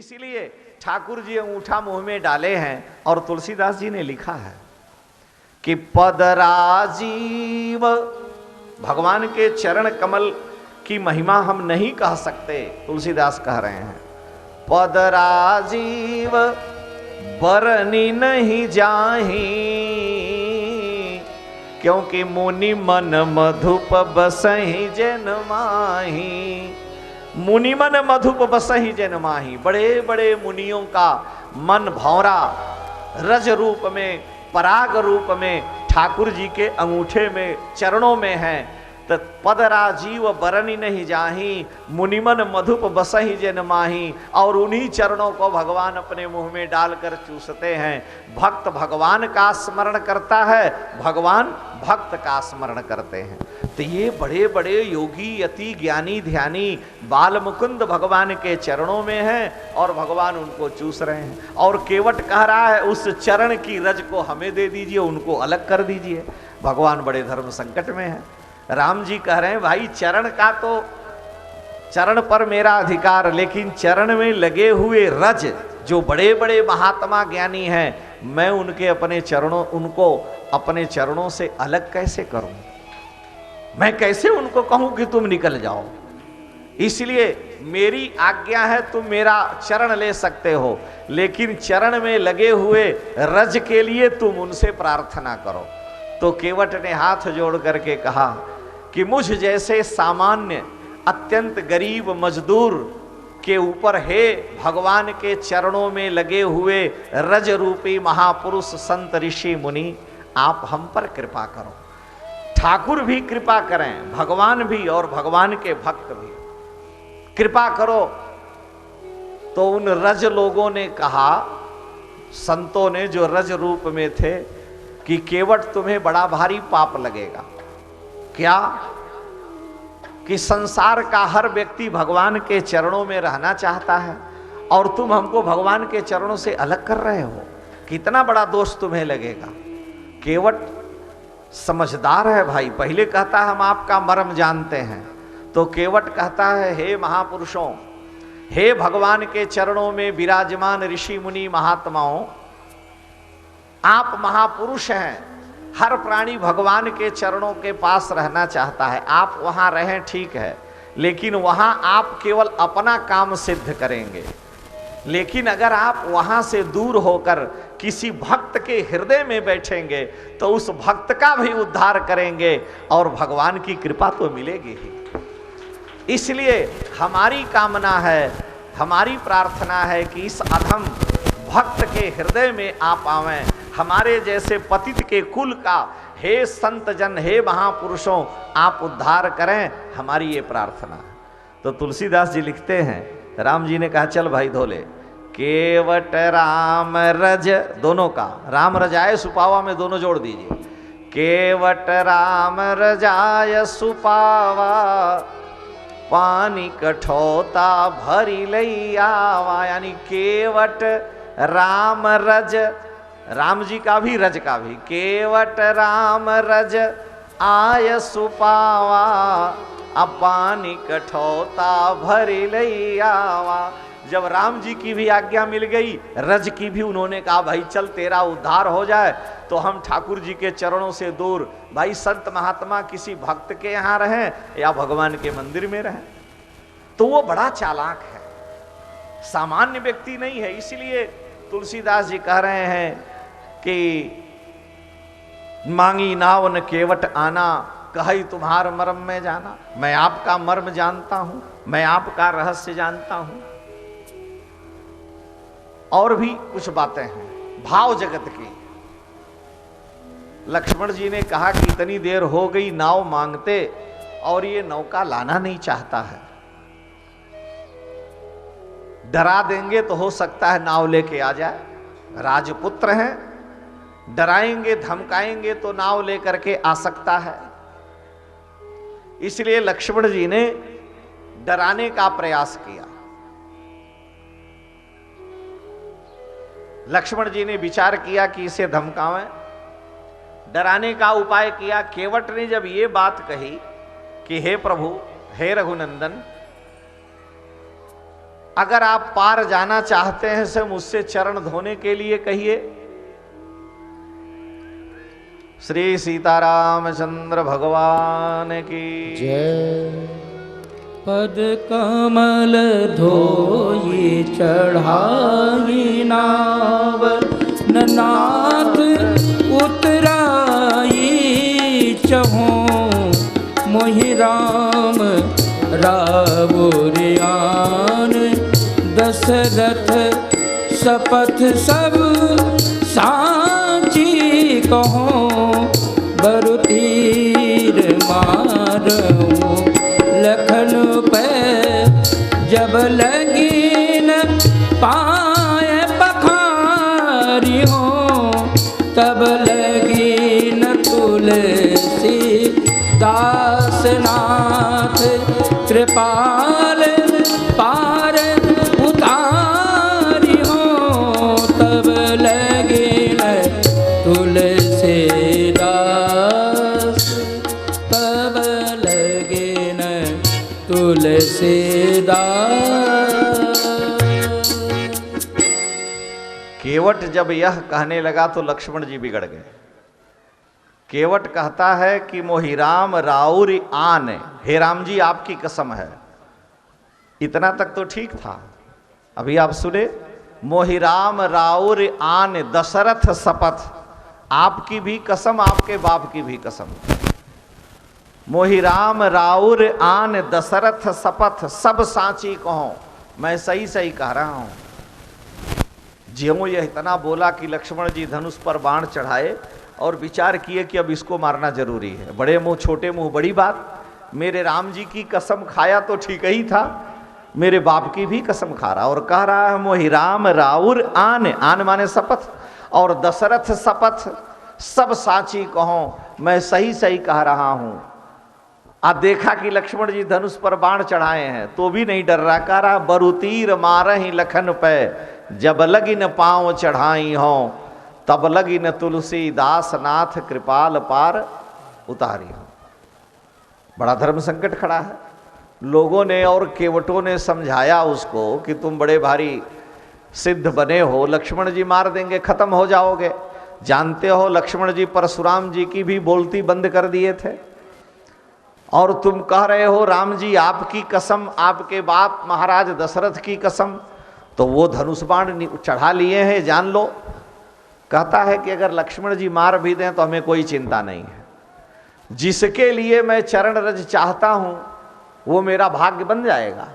इसीलिए ठाकुर जी अंगूठा मुंह में डाले हैं और तुलसीदास जी ने लिखा है कि पद राजीव, भगवान के चरण कमल की महिमा हम नहीं कह सकते, तुलसीदास कह रहे हैं पद राजीव बरनी नहीं जाही, क्योंकि मुनि मन मधुप बसहि जन माही। मुनि मन मधुप बसहि जन माही, बड़े बड़े मुनियों का मन भौरा रज रूप में, पराग रूप में ठाकुर जी के अंगूठे में, चरणों में है। तो पद राजीव बरनी नहीं जाही, मुनिमन मधुप बसहि जन माही। और उन्हीं चरणों को भगवान अपने मुंह में डालकर चूसते हैं। भक्त भगवान का स्मरण करता है, भगवान भक्त का स्मरण करते हैं। तो ये बड़े बड़े योगी यति ज्ञानी ध्यानी बाल मुकुंद भगवान के चरणों में हैं और भगवान उनको चूस रहे हैं। और केवट कह रहा है उस चरण की रज को हमें दे दीजिए, उनको अलग कर दीजिए। भगवान बड़े धर्म संकट में है। राम जी कह रहे हैं भाई चरण का तो, चरण पर मेरा अधिकार, लेकिन चरण में लगे हुए रज जो बड़े बड़े महात्मा ज्ञानी हैं, मैं उनके अपने चरणों, उनको अपने चरणों से अलग कैसे करूं? मैं कैसे उनको कहूं कि तुम निकल जाओ? इसलिए मेरी आज्ञा है, तुम मेरा चरण ले सकते हो, लेकिन चरण में लगे हुए रज के लिए तुम उनसे प्रार्थना करो। तो केवट ने हाथ जोड़ करके कहा कि मुझ जैसे सामान्य अत्यंत गरीब मजदूर के ऊपर हे भगवान के चरणों में लगे हुए रज रूपी महापुरुष संत ऋषि मुनि, आप हम पर कृपा करो। ठाकुर भी कृपा करें, भगवान भी और भगवान के भक्त भी कृपा करो। तो उन रज लोगों ने कहा, संतों ने जो रज रूप में थे, कि केवट तुम्हें बड़ा भारी पाप लगेगा। क्या? कि संसार का हर व्यक्ति भगवान के चरणों में रहना चाहता है और तुम हमको भगवान के चरणों से अलग कर रहे हो, कितना बड़ा दोष तुम्हें लगेगा। केवट समझदार है भाई, पहले कहता है हम आपका मर्म जानते हैं। तो केवट कहता है हे महापुरुषों, हे भगवान के चरणों में विराजमान ऋषि मुनि महात्माओं, आप महापुरुष हैं। हर प्राणी भगवान के चरणों के पास रहना चाहता है, आप वहां रहें ठीक है, लेकिन वहां आप केवल अपना काम सिद्ध करेंगे। लेकिन अगर आप वहां से दूर होकर किसी भक्त के हृदय में बैठेंगे तो उस भक्त का भी उद्धार करेंगे और भगवान की कृपा तो मिलेगी ही। इसलिए हमारी कामना है, हमारी प्रार्थना है कि इस अधम भक्त के हृदय में आप आवें, हमारे जैसे पतित के कुल का हे संत जन, हे महापुरुषों, आप उद्धार करें, हमारी ये प्रार्थना है। तो तुलसीदास जी लिखते हैं, राम जी ने कहा चल भाई धोले। केवट राम रज, दोनों का राम रजाय सुपावा में दोनों जोड़ दीजिए। केवट राम रजाय सुपावा, पानी कठोता भरी लैयावा। यानी केवट राम रज, राम जी का भी रज का भी, केवट राम रज आय सुपावा, अपानी कठोता भरी लैयावा। जब राम जी की भी आज्ञा मिल गई, रज की भी, उन्होंने कहा भाई चल तेरा उद्धार हो जाए तो हम ठाकुर जी के चरणों से दूर, भाई संत महात्मा किसी भक्त के यहाँ रहें या भगवान के मंदिर में रहें। तो वो बड़ा चालाक है, सामान्य व्यक्ति नहीं है। इसलिए तुलसीदास जी कह रहे हैं कि मांगी नाव न केवट आना, कही तुम्हार मर्म में जाना। मैं आपका मर्म जानता हूं, मैं आपका रहस्य जानता हूं। और भी कुछ बातें हैं भाव जगत की। लक्ष्मण जी ने कहा कि इतनी देर हो गई नाव मांगते और ये नौका लाना नहीं चाहता है, डरा देंगे तो हो सकता है नाव लेके आ जाए। राजपुत्र हैं, डराएंगे धमकाएंगे तो नाव लेकर के आ सकता है। इसलिए लक्ष्मण जी ने डराने का प्रयास किया। लक्ष्मण जी ने विचार किया कि इसे धमकावें, डराने का उपाय किया। केवट ने जब ये बात कही कि हे प्रभु, हे रघुनंदन, अगर आप पार जाना चाहते हैं से मुझसे चरण धोने के लिए कहिए। श्री सीतारामचंद्र भगवान की जय। पद कमल धोई चढ़ाई नाव, नाथ उतराई चहो, मोहि राम रावुरियान, दशरथ शपथ सब साची कहो, बरु तीर मारऊ लखन पे, जब लगीन पाए पखारी हो, तब लगीन तुलसी दासनाथ, कृपाल पार उतारी हो, तब लगीन तुलसी दास, तब लगीन तुलसीदास। केवट जब यह कहने लगा तो लक्ष्मण जी बिगड़ गए। केवट कहता है कि मोहि राम राउर आन, हे राम जी आपकी कसम है। इतना तक तो ठीक था, अभी आप सुने, मोहि राम राउर आन दशरथ शपथ, आपकी भी कसम, आपके बाप की भी कसम। मोहि राम राउर आन दशरथ शपथ, सब साची कहो, मैं सही सही कह रहा हूं। ज्यों यह इतना बोला कि लक्ष्मण जी धनुष पर बाण चढ़ाए और विचार किए कि अब इसको मारना जरूरी है। बड़े मुंह छोटे मुंह बड़ी बात, मेरे राम जी की कसम खाया तो ठीक ही था, मेरे बाप की भी कसम खा रहा और कह रहा है मोहि राम राउर आन, आन माने शपथ, और दशरथ शपथ, सब साची कहो, मैं सही सही कह रहा हूं। आज देखा कि लक्ष्मण जी धनुष पर बाण चढ़ाए हैं तो भी नहीं डर रहा, कह रहा बरु तीर मारहि लखन पे, जब लगिन पांव चढ़ाई हो, तब लगिन तुलसी दास नाथ, कृपाल पार उतारी हो। बड़ा धर्म संकट खड़ा है। लोगों ने और केवटों ने समझाया उसको कि तुम बड़े भारी सिद्ध बने हो, लक्ष्मण जी मार देंगे, खत्म हो जाओगे। जानते हो लक्ष्मण जी परशुराम जी की भी बोलती बंद कर दिए थे, और तुम कह रहे हो राम जी आपकी कसम, आपके बाप महाराज दशरथ की कसम, तो वो धनुष बाण चढ़ा लिए हैं, जान लो। कहता है कि अगर लक्ष्मण जी मार भी दें तो हमें कोई चिंता नहीं है, जिसके लिए मैं चरण रज चाहता हूं वो मेरा भाग्य बन जाएगा।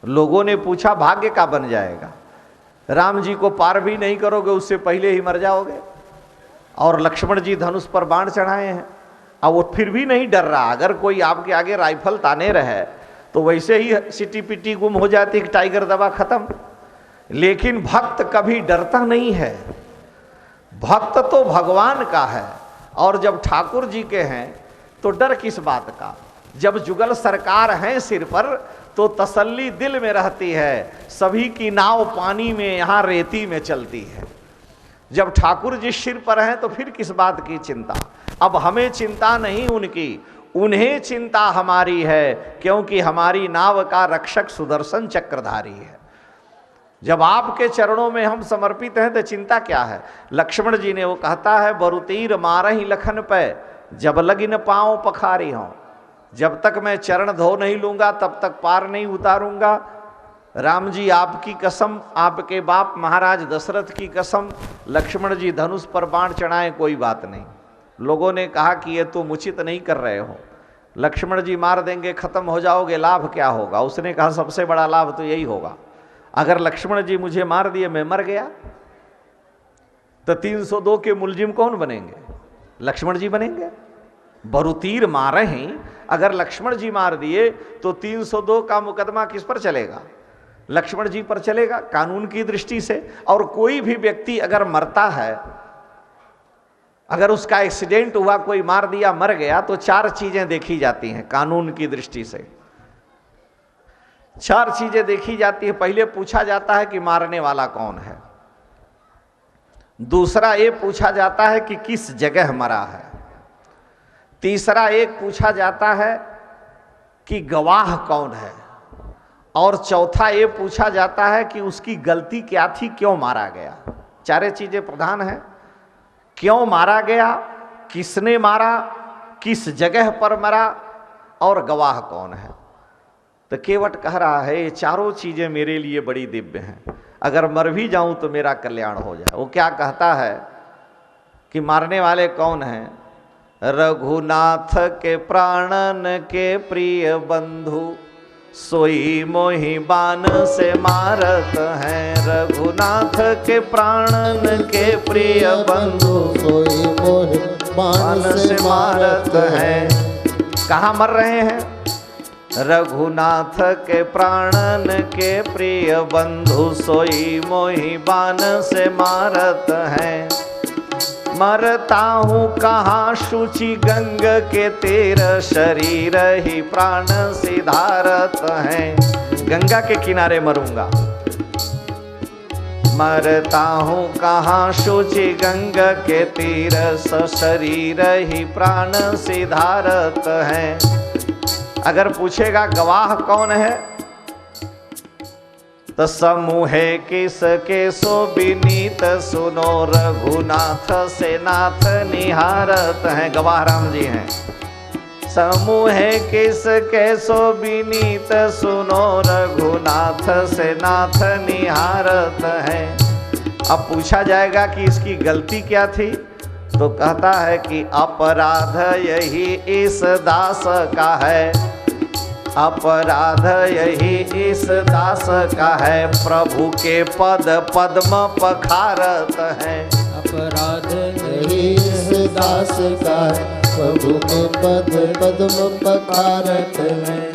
लोगों ने पूछा भाग्य का बन जाएगा? राम जी को पार भी नहीं करोगे, उससे पहले ही मर जाओगे। और लक्ष्मण जी धनुष पर बाण चढ़ाए हैं, अब वो फिर भी नहीं डर रहा। अगर कोई आपके आगे राइफल ताने रहे तो वैसे ही सिटी पिटी गुम हो जाती, टाइगर दबा खत्म। लेकिन भक्त कभी डरता नहीं है, भक्त तो भगवान का है, और जब ठाकुर जी के हैं तो डर किस बात का। जब जुगल सरकार है सिर पर तो तसल्ली दिल में रहती है, सभी की नाव पानी में यहाँ रेती में चलती है। जब ठाकुर जी सिर पर हैं तो फिर किस बात की चिंता। अब हमें चिंता नहीं उनकी, उन्हें चिंता हमारी है, क्योंकि हमारी नाव का रक्षक सुदर्शन चक्रधारी है। जब आपके चरणों में हम समर्पित हैं तो चिंता क्या है। लक्ष्मण जी ने वो कहता है बरु तीर मारहि लखन पे, जब लगिन पांव पखारी हों। जब तक मैं चरण धो नहीं लूंगा तब तक पार नहीं उतारूंगा। राम जी आपकी कसम, आपके बाप महाराज दशरथ की कसम, लक्ष्मण जी धनुष पर बाण चढ़ाएं कोई बात नहीं। लोगों ने कहा कि ये तुम उचित नहीं कर रहे हो, लक्ष्मण जी मार देंगे, खत्म हो जाओगे, लाभ क्या होगा। उसने कहा सबसे बड़ा लाभ तो यही होगा, अगर लक्ष्मण जी मुझे मार दिए, मैं मर गया, तो 302 के मुलजिम कौन बनेंगे? लक्ष्मण जी बनेंगे। बरु तीर मारे हैं, अगर लक्ष्मण जी मार दिए तो 302 का मुकदमा किस पर चलेगा? लक्ष्मण जी पर चलेगा कानून की दृष्टि से। और कोई भी व्यक्ति अगर मरता है, अगर उसका एक्सीडेंट हुआ, कोई मार दिया, मर गया, तो 4 चीजें देखी जाती हैं कानून की दृष्टि से। 4 चीजें देखी जाती है। पहले पूछा जाता है कि मारने वाला कौन है, दूसरा ये पूछा जाता है कि किस जगह मरा है, तीसरा एक पूछा जाता है कि गवाह कौन है, और चौथा ये पूछा जाता है कि उसकी गलती क्या थी, क्यों मारा गया। चारे चीजें प्रधान हैं। क्यों मारा गया, किसने मारा, किस जगह पर मरा और गवाह कौन है। तो केवट कह रहा है ये चारों चीजें मेरे लिए बड़ी दिव्य हैं, अगर मर भी जाऊं तो मेरा कल्याण हो जाए। वो क्या कहता है कि मारने वाले कौन हैं। रघुनाथ के प्राणन के प्रिय बंधु सोई मोहि बाण से मारत हैं। रघुनाथ के प्राणन के प्रिय बंधु सोई मोहि बाण से मारत हैं। कहाँ मर रहे हैं। रघुनाथ के प्राणन के प्रिय बंधु सोई मोहि बाण से मारत हैं। मरता हूँ कहाँ शुचि गंग के तीर शरीर ही प्राण सिधारत हैं। गंगा के किनारे मरूंगा। मरता हूँ कहाँ शुचि गंग के तीर शरीर ही प्राण सिधारत हैं। अगर पूछेगा गवाह कौन है तो समूहे किसके सो विनीत सुनो रघुनाथ से नाथ निहारत हैं। गवाह राम जी हैं। समूहे किसके सो विनीत सुनो रघुनाथ से नाथ निहारत हैं। अब पूछा जाएगा कि इसकी गलती क्या थी, तो कहता है कि अपराध यही इस दास का है। अपराध यही इस दास का है, प्रभु के पद पद्म पखारत है। अपराध यही इस दास का है, प्रभु के पद पद्म पखारत है।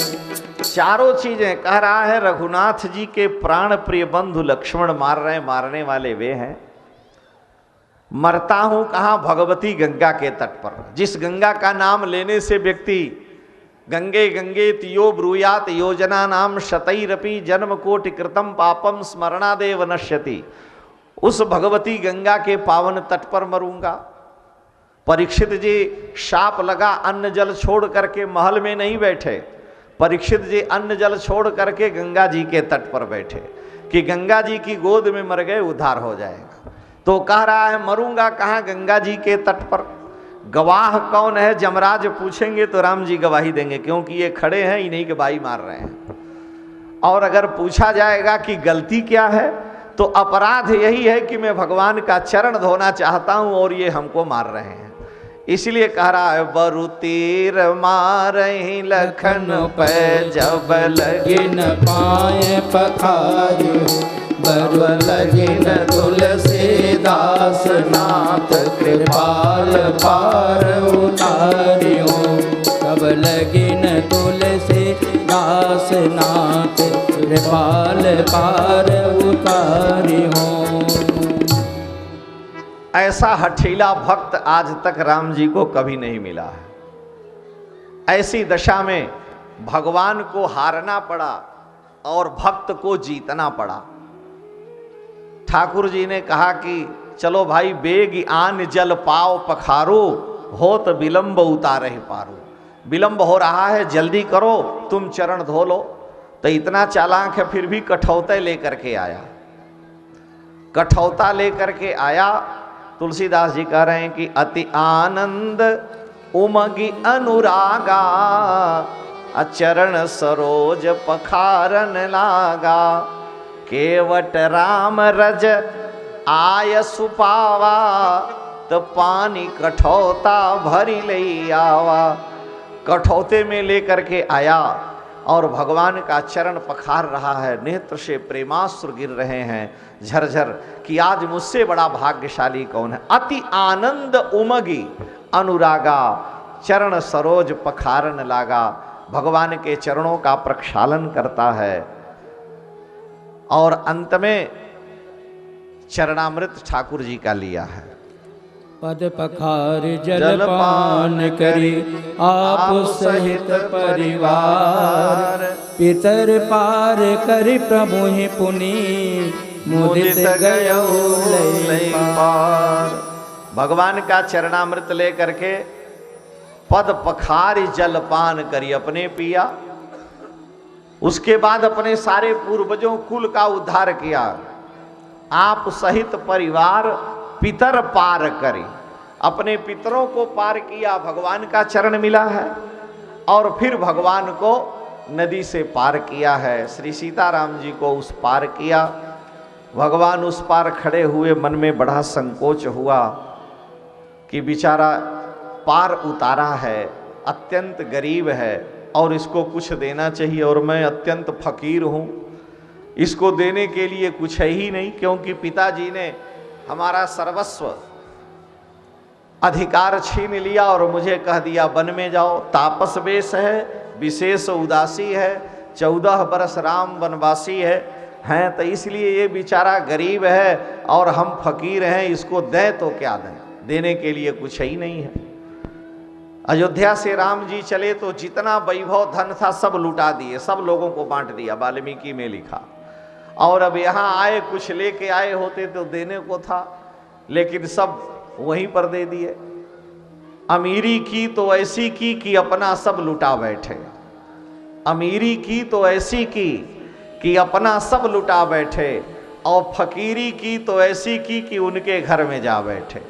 चारों चीजें कह रहा है। रघुनाथ जी के प्राण प्रिय बंधु लक्ष्मण मार रहे हैं, मारने वाले वे हैं। मरता हूं कहाँ, भगवती गंगा के तट पर। जिस गंगा का नाम लेने से व्यक्ति गंगे गंगे तियो ब्रूयात योजना नाम शतैरपि जन्म कोटि कृतम पापम स्मरणादेव नश्यति, उस भगवती गंगा के पावन तट पर मरूंगा। परीक्षित जी शाप लगा, अन्न जल छोड़ करके महल में नहीं बैठे। परीक्षित जी अन्न जल छोड़ करके गंगा जी के तट पर बैठे कि गंगा जी की गोद में मर गए, उद्धार हो जाएगा। तो कह रहा है मरूंगा कहाँ, गंगा जी के तट पर। गवाह कौन है, जमराज पूछेंगे तो राम जी गवाही देंगे, क्योंकि ये खड़े हैं, इन्हीं के भाई मार रहे हैं। और अगर पूछा जाएगा कि गलती क्या है, तो अपराध यही है कि मैं भगवान का चरण धोना चाहता हूं और ये हमको मार रहे हैं। इसलिए कह रहा है बरु तीर मारहि लखन पे जब लगिन पाए पखारी, बरु लगिन तुलसीदास नाथ कृपाल पार उतारियो। तब लगिन तुलसीदास नाथ कृपाल पार उतारियो। ऐसा हठीला भक्त आज तक राम जी को कभी नहीं मिला है। ऐसी दशा में भगवान को हारना पड़ा और भक्त को जीतना पड़ा। ठाकुर जी ने कहा कि चलो भाई बेग आन जल पाओ पखारो, होत विलंब उतारे पारो। विलंब हो रहा है, जल्दी करो, तुम चरण धो लो। तो इतना चालाक है, फिर भी कठौता लेकर के आया। कठौता लेकर के आया। तुलसीदास जी कह रहे हैं कि अति आनंद उमगी अनुरागा, अचरण सरोज पखारन लागा। केवट राम रज आय सुपावा, तो पानी कठौता भरी ले आवा। कठौते में लेकर के आया और भगवान का चरण पखार रहा है। नेत्र से प्रेमाश्रु गिर रहे हैं झरझर कि आज मुझसे बड़ा भाग्यशाली कौन है। अति आनंद उमगी अनुरागा, चरण सरोज पखारन लागा। भगवान के चरणों का प्रक्षालन करता है और अंत में चरणामृत ठाकुर जी का लिया है। पद पखार जलपान करी आप सहित परिवार, पितर पार करी प्रभु ही पुनि मुदित गयो लय पार। भगवान का चरणामृत ले करके पद पखारी जलपान करी, अपने पिया उसके बाद अपने सारे पूर्वजों कुल का उद्धार किया। आप सहित परिवार पितर पार करे, अपने पितरों को पार किया, भगवान का चरण मिला है और फिर भगवान को नदी से पार किया है। श्री सीताराम जी को उस पार किया। भगवान उस पार खड़े हुए, मन में बड़ा संकोच हुआ कि बेचारा पार उतारा है, अत्यंत गरीब है और इसको कुछ देना चाहिए और मैं अत्यंत फकीर हूँ, इसको देने के लिए कुछ है ही नहीं, क्योंकि पिताजी ने हमारा सर्वस्व अधिकार छीन लिया और मुझे कह दिया वन में जाओ। तापस वेश है, विशेष उदासी है, 14 बरस राम वनवासी हैं तो इसलिए ये बेचारा गरीब है और हम फकीर हैं, इसको दें तो क्या दें, देने के लिए कुछ ही नहीं है। अयोध्या से राम जी चले तो जितना वैभव धन था सब लुटा दिए, सब लोगों को बांट दिया, वाल्मीकि में लिखा। और अब यहाँ आए, कुछ लेके आए होते तो देने को था, लेकिन सब वहीं पर दे दिए। अमीरी की तो ऐसी की कि अपना सब लुटा बैठे, अमीरी की तो ऐसी की कि अपना सब लुटा बैठे, और फकीरी की तो ऐसी की कि उनके घर में जा बैठे।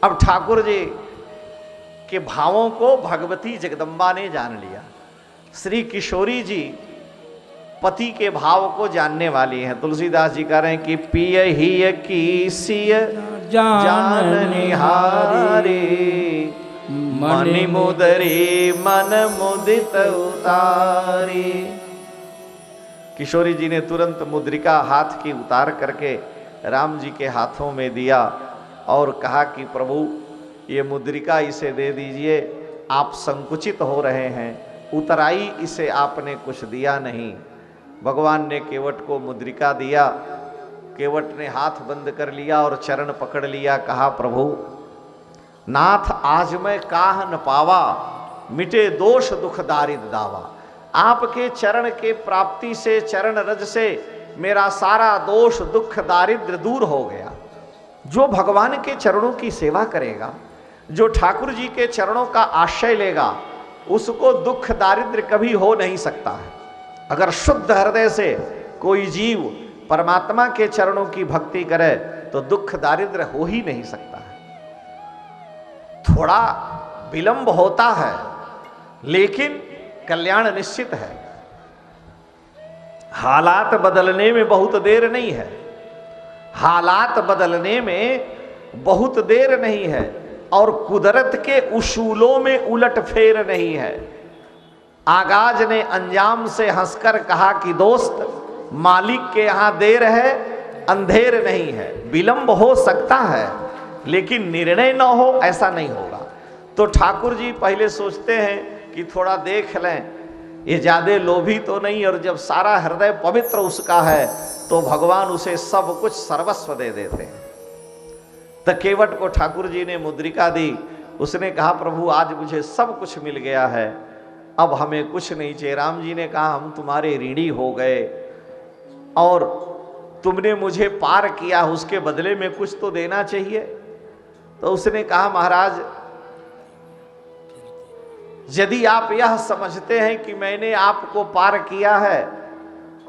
अब ठाकुर जी के भावों को भगवती जगदम्बा ने जान लिया। श्री किशोरी जी पति के भाव को जानने वाली हैं। तुलसीदास जी कह रहे हैं कि पिय ही की सिय जान निहारी, मणि मुदरी मन मुदित उतारी। किशोरी जी ने तुरंत मुद्रिका हाथ की उतार करके राम जी के हाथों में दिया और कहा कि प्रभु ये मुद्रिका इसे दे दीजिए, आप संकुचित हो रहे हैं, उतराई इसे आपने कुछ दिया नहीं। भगवान ने केवट को मुद्रिका दिया, केवट ने हाथ बंद कर लिया और चरण पकड़ लिया। कहा प्रभु नाथ आज मैं काह न पावा, मिटे दोष दुख दारिद दावा। आपके चरण के प्राप्ति से, चरण रज से मेरा सारा दोष दुख दारिद्र दूर हो गया। जो भगवान के चरणों की सेवा करेगा, जो ठाकुर जी के चरणों का आश्रय लेगा, उसको दुख दारिद्र कभी हो नहीं सकता है। अगर शुद्ध हृदय से कोई जीव परमात्मा के चरणों की भक्ति करे तो दुख दारिद्र हो ही नहीं सकता है। थोड़ा विलंब होता है लेकिन कल्याण निश्चित है। हालात बदलने में बहुत देर नहीं है, हालात बदलने में बहुत देर नहीं है और कुदरत के उसूलों में उलट फेर नहीं है। आगाज ने अंजाम से हंसकर कहा कि दोस्त मालिक के यहां देर है, अंधेर नहीं है। विलंब हो सकता है लेकिन निर्णय न हो ऐसा नहीं होगा। तो ठाकुर जी पहले सोचते हैं कि थोड़ा देख लें, ये ज्यादा लोभी तो नहीं, और जब सारा हृदय पवित्र उसका है तो भगवान उसे सब कुछ सर्वस्व दे देते हैं। तो केवट को ठाकुर जी ने मुद्रिका दी। उसने कहा प्रभु आज मुझे सब कुछ मिल गया है, अब हमें कुछ नहीं चाहिए। राम जी ने कहा हम तुम्हारे ऋणी हो गए और तुमने मुझे पार किया, उसके बदले में कुछ तो देना चाहिए। तो उसने कहा महाराज यदि आप यह समझते हैं कि मैंने आपको पार किया है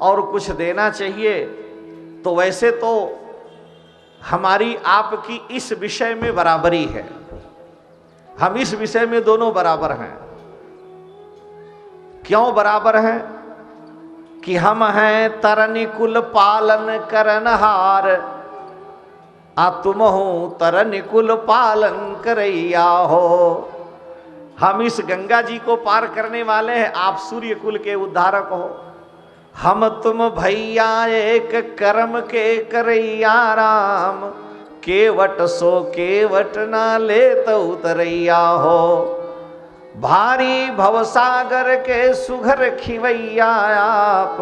और कुछ देना चाहिए, तो वैसे तो हमारी आपकी इस विषय में बराबरी है, हम इस विषय में दोनों बराबर हैं। क्यों बराबर हैं? कि हम हैं तरनि कुल पालन करनहार, आ तुम हो तरनि कुल पालन करैया हो। हम इस गंगा जी को पार करने वाले हैं, आप सूर्य कुल के उद्धारक हो। हम तुम भैया एक कर्म के करैया राम, केवट सो केवट ना ले तो उतरैया हो। भारी भवसागर के सुघर खिवैया आप,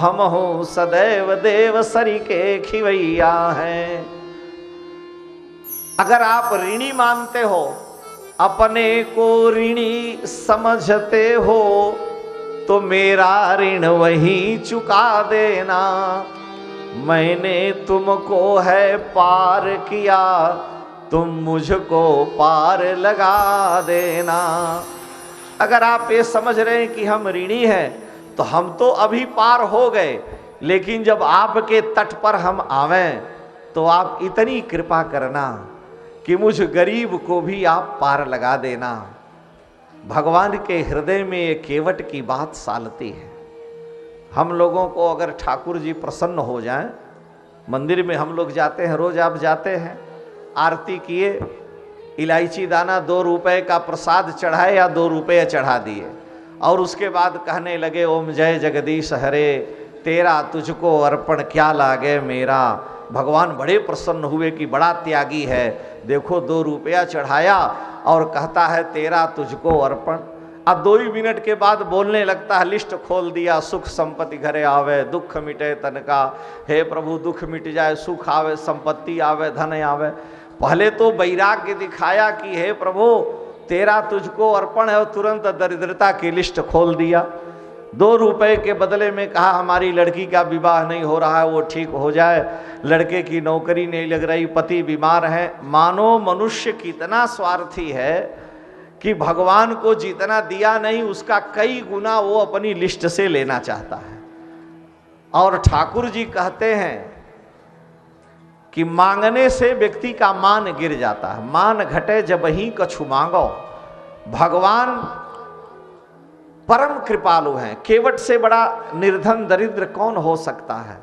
हम हो सदैव देव सरी के खिवैया हैं। अगर आप ऋणी मानते हो, अपने को ऋणी समझते हो, तो मेरा ऋण वही चुका देना। मैंने तुमको है पार किया, तुम मुझको पार लगा देना। अगर आप ये समझ रहे हैं कि हम ऋणी हैं तो हम तो अभी पार हो गए, लेकिन जब आपके तट पर हम आवें तो आप इतनी कृपा करना कि मुझ गरीब को भी आप पार लगा देना। भगवान के हृदय में ये केवट की बात सालती है। हम लोगों को अगर ठाकुर जी प्रसन्न हो जाएं, मंदिर में हम लोग जाते हैं, रोज आप जाते हैं, आरती किए, इलायची दाना 2 रुपए का प्रसाद चढ़ाए या 2 रुपये चढ़ा दिए और उसके बाद कहने लगे ओम जय जगदीश हरे, तेरा तुझको अर्पण क्या लागे मेरा। भगवान बड़े प्रसन्न हुए कि बड़ा त्यागी है, देखो 2 रुपया चढ़ाया और कहता है तेरा तुझको अर्पण। अब 2 ही मिनट के बाद बोलने लगता है, लिस्ट खोल दिया, सुख संपत्ति घरे आवे, दुख मिटे तन का, हे प्रभु दुख मिट जाए, सुख आवे, संपत्ति आवे, धन आवे। पहले तो वैराग्य दिखाया कि हे प्रभु तेरा तुझको अर्पण है, और तुरंत दरिद्रता की लिस्ट खोल दिया। 2 रुपए के बदले में कहा हमारी लड़की का विवाह नहीं हो रहा है, वो ठीक हो जाए, लड़के की नौकरी नहीं लग रही, पति बीमार है। मानो मनुष्य कितना स्वार्थी है कि भगवान को जितना दिया नहीं उसका कई गुना वो अपनी लिस्ट से लेना चाहता है। और ठाकुर जी कहते हैं कि मांगने से व्यक्ति का मान गिर जाता है, मान घटे जब ही कछु मांगो। भगवान परम कृपालु हैं, केवट से बड़ा निर्धन दरिद्र कौन हो सकता है,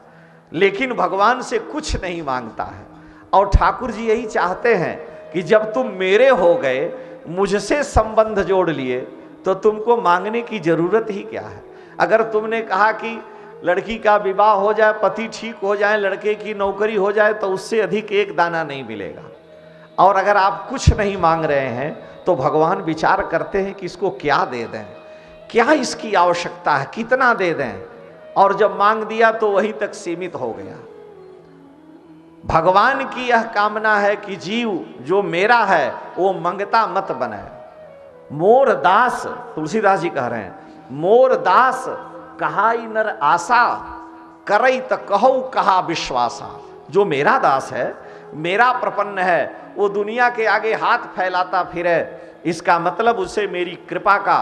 लेकिन भगवान से कुछ नहीं मांगता है। और ठाकुर जी यही चाहते हैं कि जब तुम मेरे हो गए, मुझसे संबंध जोड़ लिए, तो तुमको मांगने की जरूरत ही क्या है। अगर तुमने कहा कि लड़की का विवाह हो जाए, पति ठीक हो जाए, लड़के की नौकरी हो जाए, तो उससे अधिक एक दाना नहीं मिलेगा। और अगर आप कुछ नहीं मांग रहे हैं तो भगवान विचार करते हैं कि इसको क्या दे दें, क्या इसकी आवश्यकता है, कितना दे दें, और जब मांग दिया तो वहीं तक सीमित हो गया। भगवान की यह कामना है कि जीव जो मेरा है वो मंगता मत बने। मोर दास, तुलसीदास जी कह रहे हैं, मोर दास कहाई नर आशा, करई त कहू कहा विश्वासा। जो मेरा दास है, मेरा प्रपन्न है, वो दुनिया के आगे हाथ फैलाता फिरे, इसका मतलब उसे मेरी कृपा का,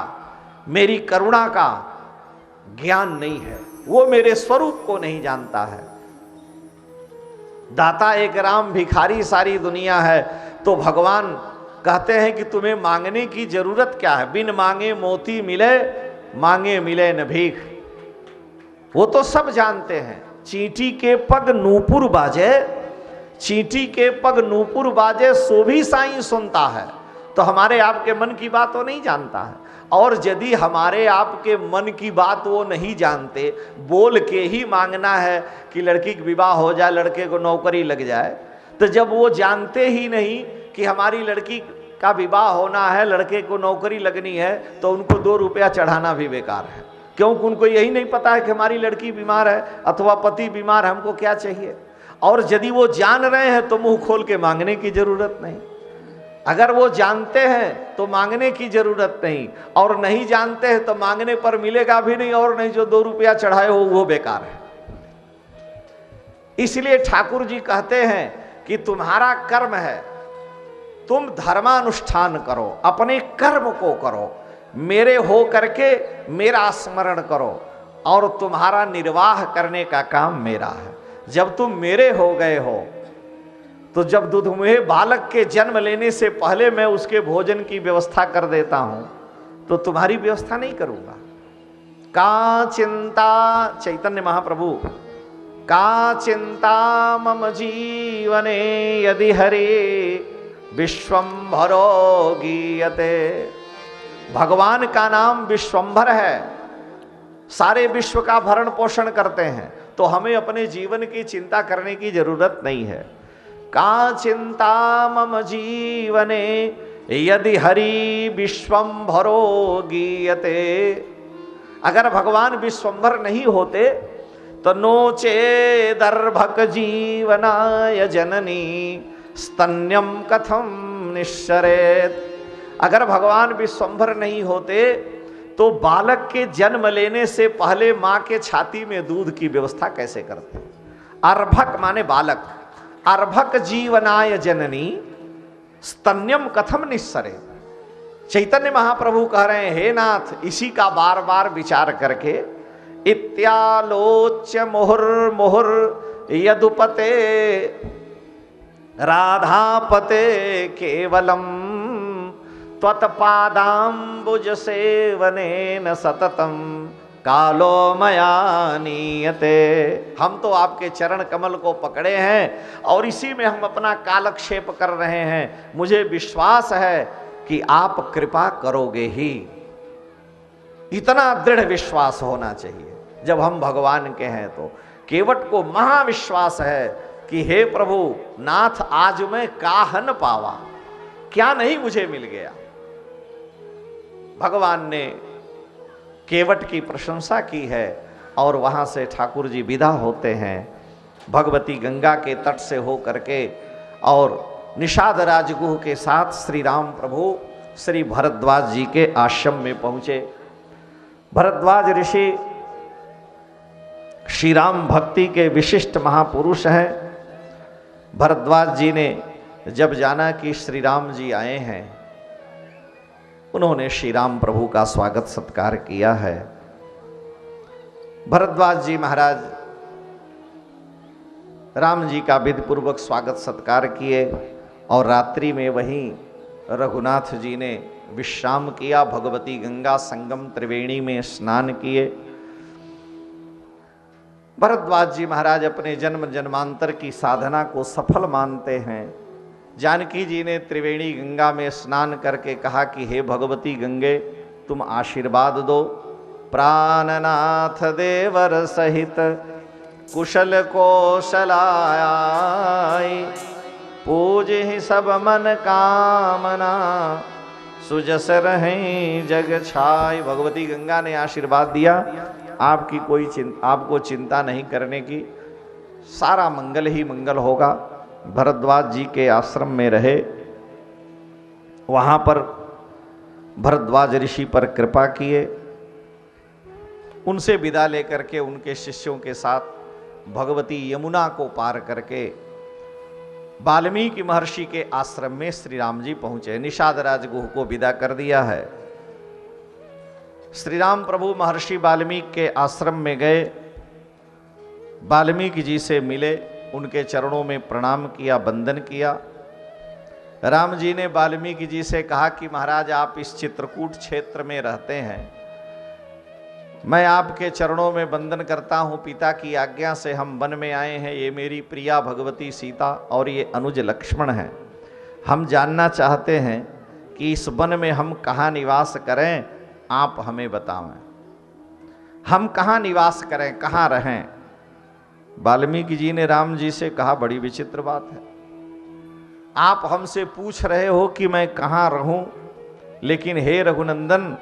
मेरी करुणा का ज्ञान नहीं है, वो मेरे स्वरूप को नहीं जानता है। दाता एक राम, भिखारी सारी दुनिया है। तो भगवान कहते हैं कि तुम्हें मांगने की जरूरत क्या है, बिन मांगे मोती मिले, मांगे मिले न भीख। वो तो सब जानते हैं। चींटी के पग नूपुर बाजे, चींटी के पग नूपुर बाजे, सो भी साईं सुनता है। तो हमारे आपके मन की बात वो नहीं जानता है। और यदि हमारे आपके मन की बात वो नहीं जानते, बोल के ही मांगना है कि लड़की का विवाह हो जाए, लड़के को नौकरी लग जाए, तो जब वो जानते ही नहीं कि हमारी लड़की का विवाह होना है, लड़के को नौकरी लगनी है, तो उनको 2 रुपया चढ़ाना भी बेकार है। क्योंकि उनको यही नहीं पता है कि हमारी लड़की बीमार है अथवा पति बीमार, हमको क्या चाहिए। और यदि वो जान रहे हैं तो मुंह खोल के मांगने की जरूरत नहीं। अगर वो जानते हैं तो मांगने की जरूरत नहीं, और नहीं जानते हैं तो मांगने पर मिलेगा भी नहीं, और नहीं जो 2 रुपया चढ़ाए हो वो बेकार है। इसलिए ठाकुर जी कहते हैं कि तुम्हारा कर्म है, तुम धर्मानुष्ठान करो, अपने कर्म को करो, मेरे हो करके मेरा स्मरण करो, और तुम्हारा निर्वाह करने का काम मेरा है। जब तुम मेरे हो गए हो, तो जब दुधमुहे बालक के जन्म लेने से पहले मैं उसके भोजन की व्यवस्था कर देता हूं, तो तुम्हारी व्यवस्था नहीं करूंगा। का चिंता, चैतन्य महाप्रभु, का चिंता मम जीवने यदि हरे विश्वंभरो गीयते। भगवान का नाम विश्वंभर है, सारे विश्व का भरण पोषण करते हैं, तो हमें अपने जीवन की चिंता करने की जरूरत नहीं है। का चिंता मम जीवने यदि हरि विश्वंभरो गीयते। अगर भगवान विश्वंभर नहीं होते तो नोचे दर्भक जीवनाय जननी स्तन्यम कथम निश्चरेत। अगर भगवान विश्वंभर नहीं होते तो बालक के जन्म लेने से पहले मां के छाती में दूध की व्यवस्था कैसे करते। अर्भक माने बालक, अर्भक जीवनाय जननी स्तन्यम कथम निस्सरे। चैतन्य महाप्रभु कह रहे हैं, हे नाथ, इसी का बार बार विचार करके इत्यालोच्य मुहुर्मुहुर् यदुपते राधापते केवलम त्वत्पादाम्बुज सेवनेन सततम कालो मया नीयते। हम तो आपके चरण कमल को पकड़े हैं और इसी में हम अपना कालक्षेप कर रहे हैं। मुझे विश्वास है कि आप कृपा करोगे ही। इतना दृढ़ विश्वास होना चाहिए जब हम भगवान के हैं। तो केवट को महाविश्वास है कि हे प्रभु नाथ, आज मैं काहन पावा, क्या नहीं मुझे मिल गया। भगवान ने केवट की प्रशंसा की है और वहां से ठाकुर जी विदा होते हैं भगवती गंगा के तट से हो करके और निषाद राजगुह के साथ श्री राम प्रभु श्री भरद्वाज जी के आश्रम में पहुंचे। भरद्वाज ऋषि श्री राम भक्ति के विशिष्ट महापुरुष हैं। भरद्वाज जी ने जब जाना कि श्री राम जी आए हैं, उन्होंने श्री राम प्रभु का स्वागत सत्कार किया है। भरद्वाज जी महाराज राम जी का विधिपूर्वक स्वागत सत्कार किए और रात्रि में वहीं रघुनाथ जी ने विश्राम किया। भगवती गंगा संगम त्रिवेणी में स्नान किए। भरद्वाज जी महाराज अपने जन्म जन्मांतर की साधना को सफल मानते हैं। जानकी जी ने त्रिवेणी गंगा में स्नान करके कहा कि हे भगवती गंगे, तुम आशीर्वाद दो। प्राणनाथ देवर सहित कुशल कौशलाय पूज ही सब मन कामना सुजस रहें जग छाय। भगवती गंगा ने आशीर्वाद दिया, आपकी आपको चिंता नहीं करने की, सारा मंगल ही मंगल होगा। भरद्वाज जी के आश्रम में रहे, वहाँ पर भरद्वाज ऋषि पर कृपा किए। उनसे विदा लेकर के उनके शिष्यों के साथ भगवती यमुना को पार करके वाल्मीकि महर्षि के आश्रम में श्री राम जी पहुँचे। निषाद राजगुह को विदा कर दिया है। श्री राम प्रभु महर्षि वाल्मीकि के आश्रम में गए, वाल्मीकि जी से मिले, उनके चरणों में प्रणाम किया, वंदन किया। राम जी ने वाल्मीकि जी से कहा कि महाराज, आप इस चित्रकूट क्षेत्र में रहते हैं, मैं आपके चरणों में वंदन करता हूँ। पिता की आज्ञा से हम वन में आए हैं। ये मेरी प्रिया भगवती सीता और ये अनुज लक्ष्मण हैं। हम जानना चाहते हैं कि इस वन में हम कहाँ निवास करें, आप हमें बताएं। हम कहाँ निवास करें, कहाँ रहें। वाल्मीकि जी ने राम जी से कहा, बड़ी विचित्र बात है, आप हमसे पूछ रहे हो कि मैं कहाँ रहूं, लेकिन हे रघुनंदन,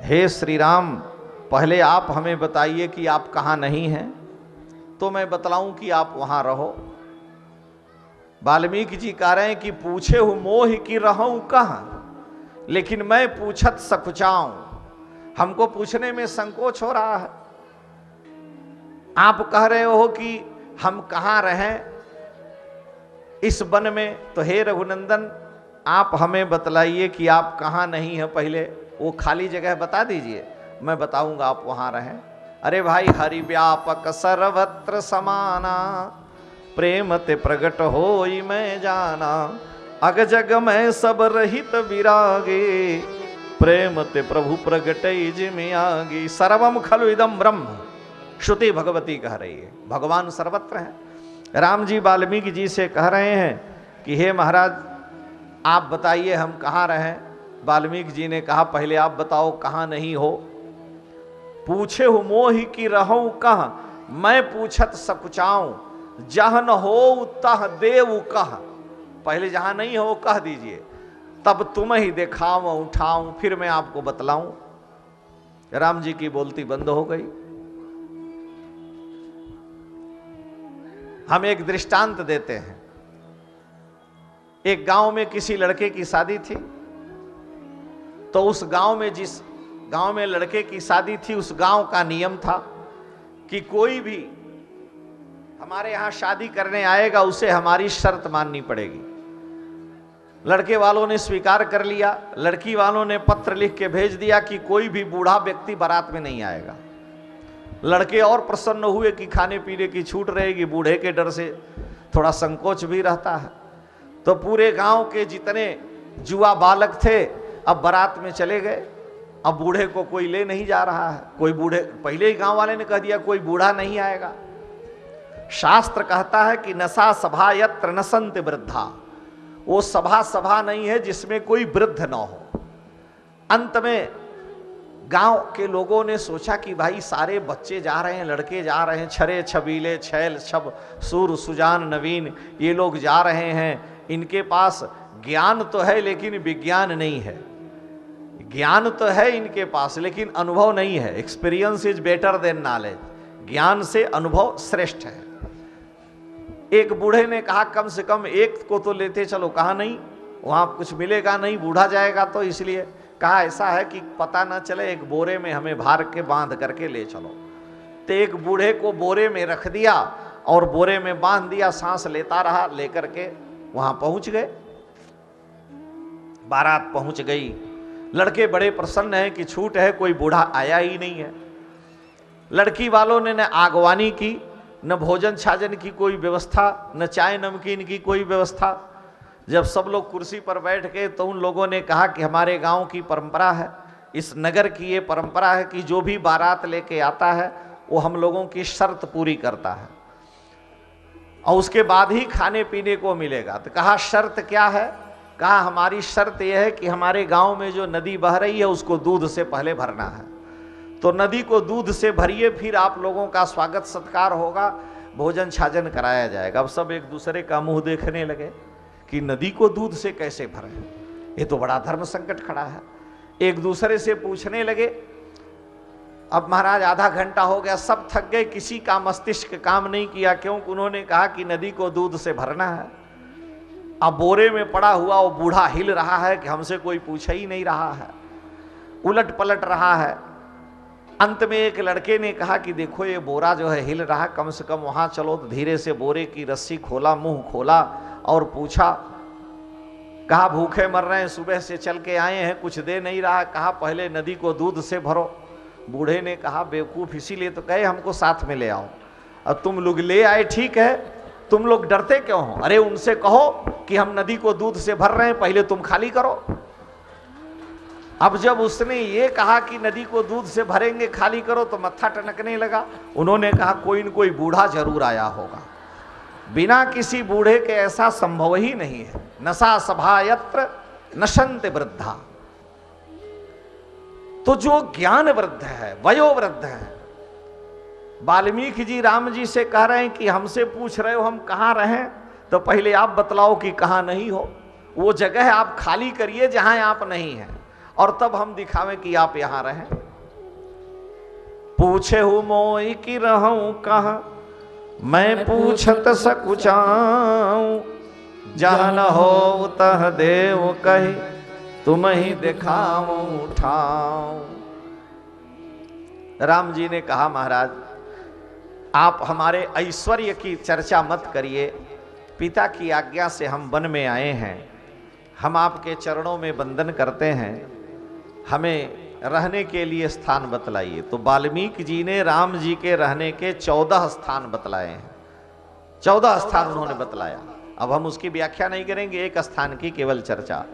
हे श्री राम, पहले आप हमें बताइए कि आप कहाँ नहीं हैं, तो मैं बतलाऊं कि आप वहाँ रहो। वाल्मीकि जी कह रहे हैं कि पूछे हो मोह की रहूं कहाँ, लेकिन मैं पूछत सकुचाऊं। हमको पूछने में संकोच हो रहा है। आप कह रहे हो कि हम कहाँ रहें इस वन में, तो हे रघुनंदन, आप हमें बतलाइए कि आप कहाँ नहीं हैं। पहले वो खाली जगह बता दीजिए, मैं बताऊंगा आप वहाँ रहें। अरे भाई, हरि व्यापक सर्वत्र समाना, प्रेम ते प्रगट होई मैं जाना, अग जग में सब रहित विरागे, प्रेम ते प्रभु प्रगटई जिमि आगे। सर्वम खलु इदम ब्रह्म, श्रुति भगवती कह रही है, भगवान सर्वत्र है। राम जी वाल्मीकि जी से कह रहे हैं कि हे महाराज, आप बताइए हम कहाँ रहें। वाल्मीकि जी ने कहा, पहले आप बताओ कहाँ नहीं हो। पूछे हो मोह की रहूं कहाँ, मैं पूछत सकुचाऊं, जह न हो तह देव कह। पहले जहां नहीं हो कह दीजिए, तब तुम ही दिखाऊं उठाऊं, फिर मैं आपको बतलाऊं। राम जी की बोलती बंद हो गई। हम एक दृष्टांत देते हैं। एक गांव में किसी लड़के की शादी थी, तो उस गांव में जिस गांव में लड़के की शादी थी, उस गांव का नियम था कि कोई भी हमारे यहां शादी करने आएगा, उसे हमारी शर्त माननी पड़ेगी। लड़के वालों ने स्वीकार कर लिया। लड़की वालों ने पत्र लिख के भेज दिया कि कोई भी बूढ़ा व्यक्ति बारात में नहीं आएगा। लड़के और प्रसन्न हुए कि खाने पीने की छूट रहेगी, बूढ़े के डर से थोड़ा संकोच भी रहता है। तो पूरे गांव के जितने जुआ बालक थे अब बारात में चले गए। अब बूढ़े को कोई ले नहीं जा रहा है। कोई बूढ़े, पहले ही गांव वाले ने कह दिया कोई बूढ़ा नहीं आएगा। शास्त्र कहता है कि नशा सभा यत्र न संत वृद्धा, वो सभा नहीं है जिसमें कोई वृद्ध न हो। अंत में गांव के लोगों ने सोचा कि भाई सारे बच्चे जा रहे हैं, लड़के जा रहे हैं, छरे छबीले छैल छब सूर सुजान नवीन, ये लोग जा रहे हैं। इनके पास ज्ञान तो है लेकिन विज्ञान नहीं है। ज्ञान तो है इनके पास लेकिन अनुभव नहीं है। Experience is better than knowledge, ज्ञान से अनुभव श्रेष्ठ है। एक बूढ़े ने कहा कम से कम एक को तो लेते चलो। कहा नहीं, वहां कुछ मिलेगा नहीं, बूढ़ा जाएगा तो इसलिए कहा ऐसा है कि पता ना चले, एक बोरे में हमें भार के बांध करके ले चलो। तो एक बूढ़े को बोरे में रख दिया और बोरे में बांध दिया, सांस लेता रहा, लेकर के वहां पहुंच गए। बारात पहुंच गई। लड़के बड़े प्रसन्न हैं कि छूट है, कोई बूढ़ा आया ही नहीं है। लड़की वालों ने न आगवानी की, न भोजन छाजन की कोई व्यवस्था, न चाय नमकीन की कोई व्यवस्था। जब सब लोग कुर्सी पर बैठ गए तो उन लोगों ने कहा कि हमारे गांव की परंपरा है, इस नगर की ये परंपरा है कि जो भी बारात लेके आता है वो हम लोगों की शर्त पूरी करता है और उसके बाद ही खाने पीने को मिलेगा। तो कहा शर्त क्या है? कहा हमारी शर्त यह है कि हमारे गांव में जो नदी बह रही है उसको दूध से पहले भरना है। तो नदी को दूध से भरिए, फिर आप लोगों का स्वागत सत्कार होगा, भोजन छाजन कराया जाएगा। अब सब एक दूसरे का मुंह देखने लगे कि नदी को दूध से कैसे भरें, ये तो बड़ा धर्म संकट खड़ा है। एक दूसरे से पूछने लगे। अब महाराज आधा घंटा हो गया, सब थक गए, किसी का मस्तिष्क काम नहीं किया। क्यों? उन्होंने कहा कि नदी को दूध से भरना है। अब बोरे में पड़ा हुआ वो बूढ़ा हिल रहा है कि हमसे कोई पूछ ही नहीं रहा है, उलट पलट रहा है। अंत में एक लड़के ने कहा कि देखो ये बोरा जो है हिल रहा, कम से कम वहां चलो। तो धीरे से बोरे की रस्सी खोला, मुंह खोला और पूछा। कहा भूखे मर रहे हैं, सुबह से चल के आए हैं, कुछ दे नहीं रहा। कहा पहले नदी को दूध से भरो। बूढ़े ने कहा बेवकूफ, इसीलिए तो कहे हमको साथ में ले आओ। अब तुम लोग ले आए ठीक है, तुम लोग डरते क्यों हो? अरे उनसे कहो कि हम नदी को दूध से भर रहे हैं, पहले तुम खाली करो। अब जब उसने ये कहा कि नदी को दूध से भरेंगे, खाली करो, तो मत्था टनकने लगा। उन्होंने कहा कोई न कोई बूढ़ा जरूर आया होगा, बिना किसी बूढ़े के ऐसा संभव ही नहीं है। नशा सभा यत्र नशन्ते वृद्धा। तो जो ज्ञान वृद्ध है, वयोवृद्ध है, वाल्मीकि जी राम जी से कह रहे हैं कि हमसे पूछ रहे हो हम कहाँ रहें, तो पहले आप बतलाओ कि कहाँ नहीं हो। वो जगह आप खाली करिए जहां आप नहीं हैं, और तब हम दिखावें कि आप यहां रहें। पूछे हूं मोई की रहूं कहाँ, मैं पूछत सकुचाऊं, जहाँ न हो तह देव कही, तुम ही दिखाऊं उठाऊं। राम जी ने कहा महाराज आप हमारे ऐश्वर्य की चर्चा मत करिए, पिता की आज्ञा से हम वन में आए हैं, हम आपके चरणों में वंदन करते हैं, हमें रहने के लिए स्थान बतलाइए। तो वाल्मीकि जी ने राम जी के रहने के 14 स्थान बतलाए हैं। 14 स्थान उन्होंने बतलाया। अब हम उसकी व्याख्या नहीं करेंगे, एक स्थान की केवल चर्चा।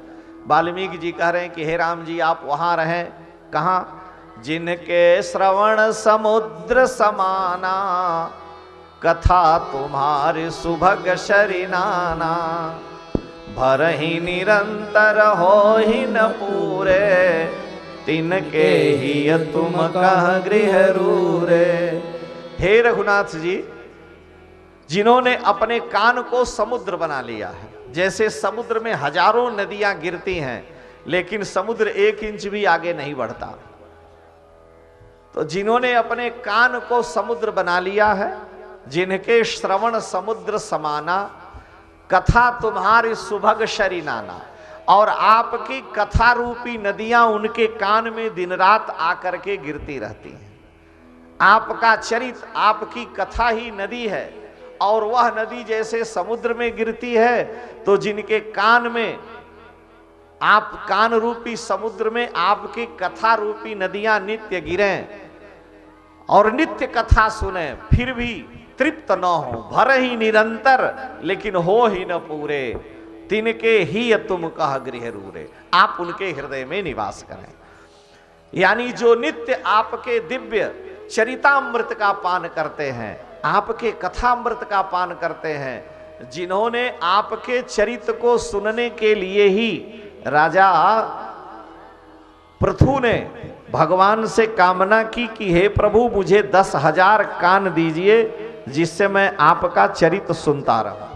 वाल्मीकि जी कह रहे हैं कि हे राम जी आप वहां रहें। कहाँ? जिनके श्रवण समुद्र समाना, कथा तुम्हारी सुभग शरीनाना, भरहि निरंतर हो ही न पूरे, तिनके ही तुम कह गृह रूरे। हे रघुनाथ जी, जिन्होंने अपने कान को समुद्र बना लिया है, जैसे समुद्र में हजारों नदियां गिरती हैं लेकिन समुद्र 1 इंच भी आगे नहीं बढ़ता, तो जिन्होंने अपने कान को समुद्र बना लिया है, जिनके श्रवण समुद्र समाना, कथा तुम्हारी सुभग शरीनाना, और आपकी कथा रूपी नदियां उनके कान में दिन रात आकर के गिरती रहती हैं। आपका चरित्र, आपकी कथा ही नदी है, और वह नदी जैसे समुद्र में गिरती है, तो जिनके कान में आप कान रूपी समुद्र में आपकी कथा रूपी नदियां नित्य गिरें और नित्य कथा सुने, फिर भी तृप्त न हो, भर ही निरंतर लेकिन हो ही न पूरे, तिनके ही तुम कह गृह रूरे। आप उनके हृदय में निवास करें। यानी जो नित्य आपके दिव्य चरितामृत का पान करते हैं, आपके कथामृत का पान करते हैं, जिन्होंने आपके चरित्र को सुनने के लिए ही राजा पृथु ने भगवान से कामना की कि हे प्रभु मुझे 10,000 कान दीजिए जिससे मैं आपका चरित्र सुनता रहूं।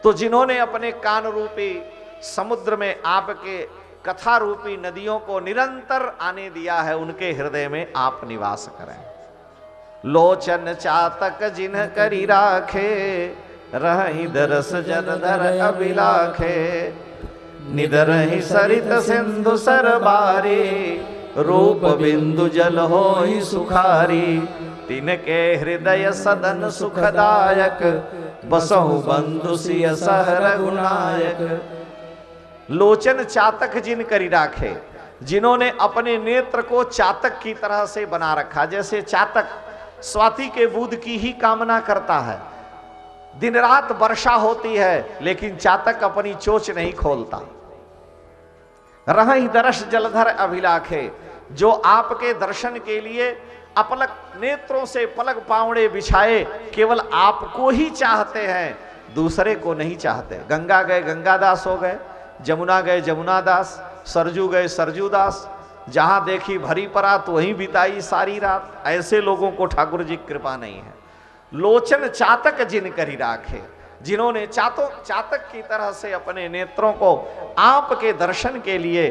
तो जिन्होंने अपने कान रूपी समुद्र में आपके कथा रूपी नदियों को निरंतर आने दिया है, उनके हृदय में आप निवास करें। लोचन चातक जिन्ह करी राखे, रहि दरस जलधर अभिलाखे, निदरहि सरित सिंधु सरबारी, रूप बिंदु जल होई सुखारी, तिनके हृदय सदन सुखदायक, बसहु बंधु सिय सहर गुनायक। लोचन चातक जिन करी राखे, जिन्होंने अपने नेत्र को चातक की तरह से बना रखा। जैसे चातक स्वाति के बूंद की ही कामना करता है, दिन रात वर्षा होती है लेकिन चातक अपनी चोंच नहीं खोलता। रहि दरस जलधर अभिलाखे, जो आपके दर्शन के लिए अपलक नेत्रों से पलक पावड़े बिछाए केवल आपको ही चाहते हैं, दूसरे को नहीं चाहते। गंगा गए गंगादास हो गए, जमुना गए जमुना दास, सरजू गए सरजू दास, जहां देखी भरी परात वहीं बिताई सारी रात। ऐसे लोगों को ठाकुर जी कृपा नहीं है। लोचन चातक जिन करी राखे, जिन्होंने चातक की तरह से अपने नेत्रों को आपके दर्शन के लिए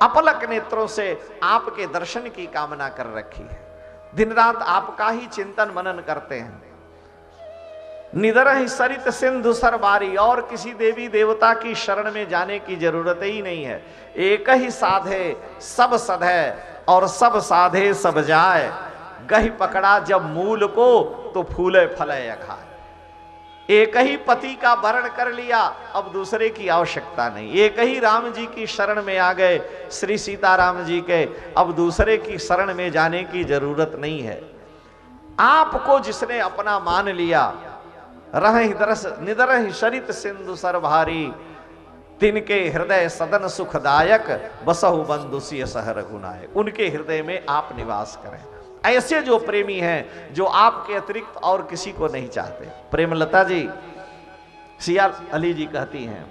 अपलक नेत्रों से आपके दर्शन की कामना कर रखी है, दिन रात आपका ही चिंतन मनन करते हैं। निदरहि सरित सिंधु सरबारी, और किसी देवी देवता की शरण में जाने की जरूरत ही नहीं है। एक ही साधे सब सधे और सब साधे सब जाए, गही पकड़ा जब मूल को तो फूले फले खाए। एक ही पति का वरण कर लिया, अब दूसरे की आवश्यकता नहीं। एक ही राम जी की शरण में आ गए, श्री सीताराम जी के, अब दूसरे की शरण में जाने की जरूरत नहीं है। आपको जिसने अपना मान लिया, रहि दरस निदरहि सरित सिंधु सरभारी, तिनके हृदय सदन सुखदायक, बसहु बंधु सिय सहर गुनायक। उनके हृदय में आप निवास करें। ऐसे जो प्रेमी हैं, जो आपके अतिरिक्त और किसी को नहीं चाहते। प्रेमलता जी, सिया अली जी कहती हैं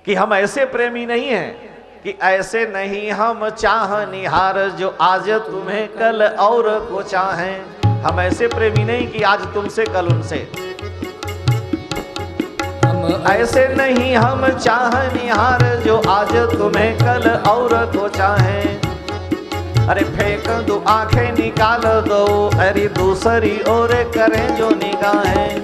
कि हम ऐसे प्रेमी नहीं हैं कि ऐसे नहीं हम चाहनिहार, जो आज तुम्हें कल और को चाहें। हम ऐसे प्रेमी नहीं कि आज तुमसे कल उनसे। ऐसे नहीं हम चाहनिहार, जो आज तुम्हें कल और को चाहें। अरे फेंक दो आंखें निकाल दो, अरे दूसरी ओर करें जो निगाहें।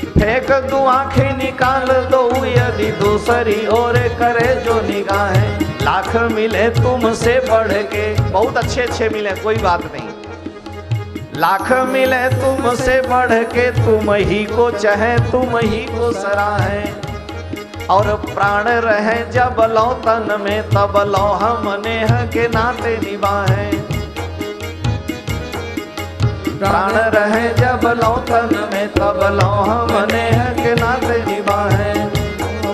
फेंक दो आंखें निकाल दो, यदि दूसरी ओर करे जो निगाहें। लाख मिले तुमसे बढ़ के, बहुत अच्छे अच्छे मिले कोई बात नहीं, लाख मिले तुमसे बढ़ के, तुम ही को चाहे तुम ही को सराहें। और प्राण रहे जब लो तन में, तब लो हम नेह के नाते निभाएं। प्राण रहे जब लो तन में, तब लो हम नेह के नाते निभाएं।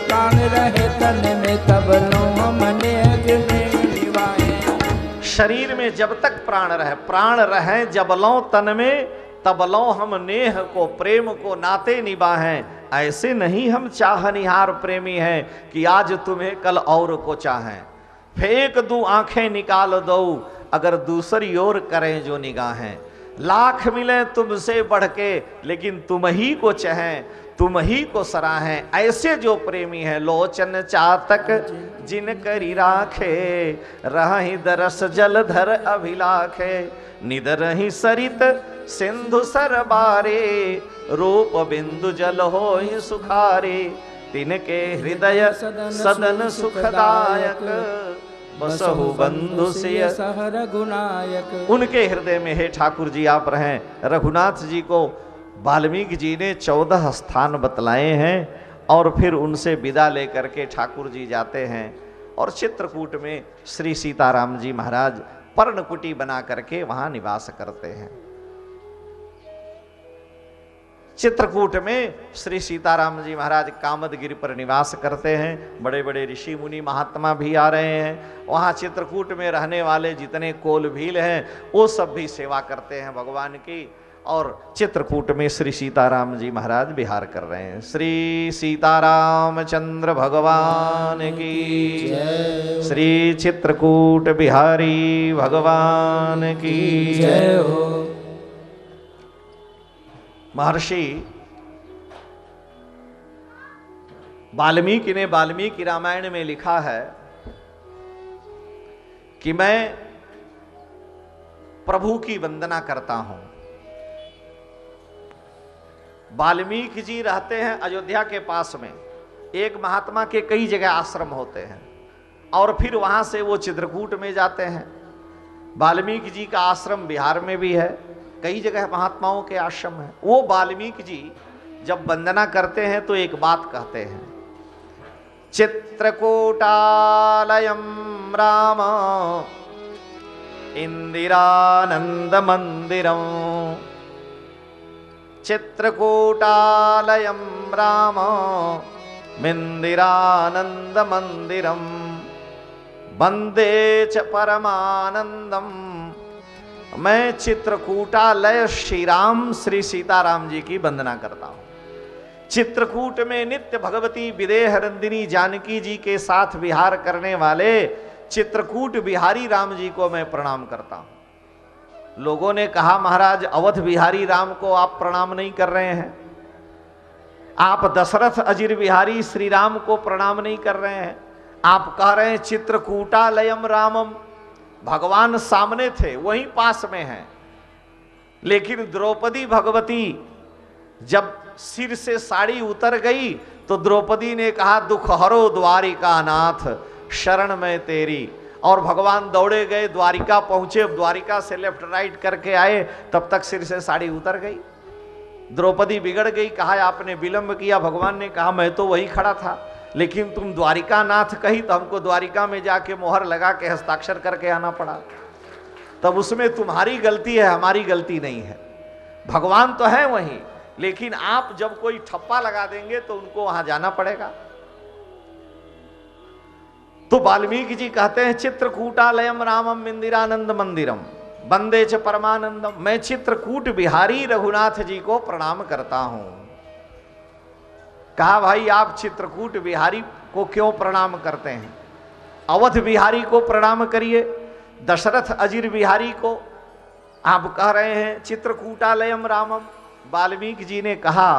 प्राण रहे तन में, तब लो हम नेह के निभाएं। शरीर में जब तक प्राण रहे जब लो तन में, तब लो हम नेह को प्रेम को नाते निभाएं। ऐसे नहीं हम चाहनिहार प्रेमी हैं कि आज तुम्हें कल और को चाहें। फेंक दूं आंखें निकाल दो, अगर दूसरी ओर करें जो निगाहें। लाख मिले तुमसे बढ़ के, लेकिन तुम ही को चाहें, तुम ही को सराहें। ऐसे जो प्रेमी हैं, लोचन चातक जिन करी राखे, रहि दरस जलधर अभिलाखे। निदरहि सरित सिंधु सरबारे, रूप बिंदु जल होई सुखारे। तिनके हृदय सदन सुखदायक, बसहु बंधु सिय सहर गुनायक। उनके हृदय में हे ठाकुर जी आप रहें। रघुनाथ जी को वाल्मीकि जी ने 14 स्थान बतलाए हैं और फिर उनसे विदा लेकर के ठाकुर जी जाते हैं और चित्रकूट में श्री सीताराम जी महाराज पर्णकुटी बना करके वहां निवास करते हैं। चित्रकूट में श्री सीताराम जी महाराज कामदगिरि पर निवास करते हैं। बड़े बड़े ऋषि मुनि महात्मा भी आ रहे हैं। वहाँ चित्रकूट में रहने वाले जितने कोल भील हैं वो सब भी सेवा करते हैं भगवान की। और चित्रकूट में श्री सीताराम जी महाराज विहार कर रहे हैं। श्री सीतारामचंद्र भगवान की जय। श्री चित्रकूट बिहारी भगवान की जय हो। महर्षि वाल्मीकि ने वाल्मीकि रामायण में लिखा है कि मैं प्रभु की वंदना करता हूं। वाल्मीकि जी रहते हैं अयोध्या के पास में। एक महात्मा के कई जगह आश्रम होते हैं और फिर वहां से वो चित्रकूट में जाते हैं। वाल्मीकि जी का आश्रम बिहार में भी है, कई जगह महात्माओं के आश्रम है। वो वाल्मीकि जी जब वंदना करते हैं तो एक बात कहते हैं, चित्रकूटालयम राम इंदिरानंद मंदिरम, चित्रकूटालयम राम इंदिरानंद मंदिरम, वंदे च परमानंदम। मैं चित्रकूटालय श्री राम श्री सीताराम जी की वंदना करता हूं। चित्रकूट में नित्य भगवती विदेह नंदिनी जानकी जी के साथ विहार करने वाले चित्रकूट बिहारी राम जी को मैं प्रणाम करता हूं। लोगों ने कहा महाराज अवध बिहारी राम को आप प्रणाम नहीं कर रहे हैं, आप दशरथ अजिर बिहारी श्री राम को प्रणाम नहीं कर रहे हैं, आप कह रहे हैं चित्रकूटालयम रामम। भगवान सामने थे, वहीं पास में हैं। लेकिन द्रौपदी भगवती जब सिर से साड़ी उतर गई तो द्रौपदी ने कहा दुख हरो द्वारिका नाथ शरण में तेरी। और भगवान दौड़े गए, द्वारिका पहुंचे, द्वारिका से लेफ्ट राइट करके आए, तब तक सिर से साड़ी उतर गई। द्रौपदी बिगड़ गई, कहा आपने विलंब किया। भगवान ने कहा मैं तो वही खड़ा था, लेकिन तुम द्वारिका नाथ कही तो हमको द्वारिका में जाके मोहर लगा के हस्ताक्षर करके आना पड़ा। तब उसमें तुम्हारी गलती है, हमारी गलती नहीं है। भगवान तो है वहीं, लेकिन आप जब कोई ठप्पा लगा देंगे तो उनको वहां जाना पड़ेगा। तो वाल्मीकि जी कहते हैं चित्रकूटालयम रामम इंदिरानंद मंदिरम वंदे च परमानंदम। मैं चित्रकूट बिहारी रघुनाथ जी को प्रणाम करता हूं। कहा भाई आप चित्रकूट बिहारी को क्यों प्रणाम करते हैं? अवध बिहारी को प्रणाम करिए, दशरथ अजिर बिहारी को आप कह रहे हैं चित्रकूटालयम रामम। वाल्मीकि जी ने कहा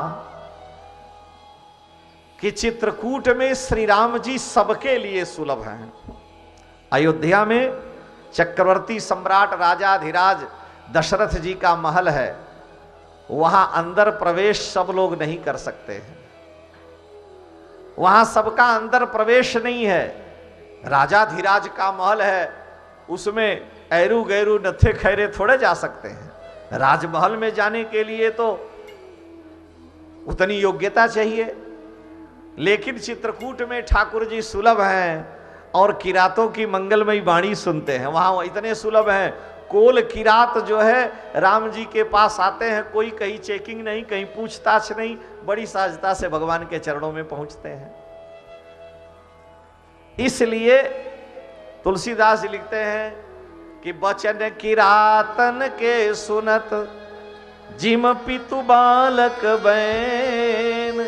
कि चित्रकूट में श्री राम जी सबके लिए सुलभ हैं। अयोध्या में चक्रवर्ती सम्राट राजाधिराज दशरथ जी का महल है, वहां अंदर प्रवेश सब लोग नहीं कर सकते हैं, वहां सबका अंदर प्रवेश नहीं है। राजाधिराज का महल है, उसमें ऐरू गैरू नत्थे खैरे थोड़े जा सकते हैं। राजमहल में जाने के लिए तो उतनी योग्यता चाहिए। लेकिन चित्रकूट में ठाकुर जी सुलभ हैं और किरातों की मंगलमयी वाणी सुनते हैं, वहां इतने सुलभ हैं। कोल किरात जो है राम जी के पास आते हैं, कोई कहीं चेकिंग नहीं, कहीं पूछताछ नहीं, बड़ी सहजता से भगवान के चरणों में पहुंचते हैं। इसलिए तुलसीदास जी लिखते हैं कि बचन किरातन के सुनत जिम पितु बालक बैन।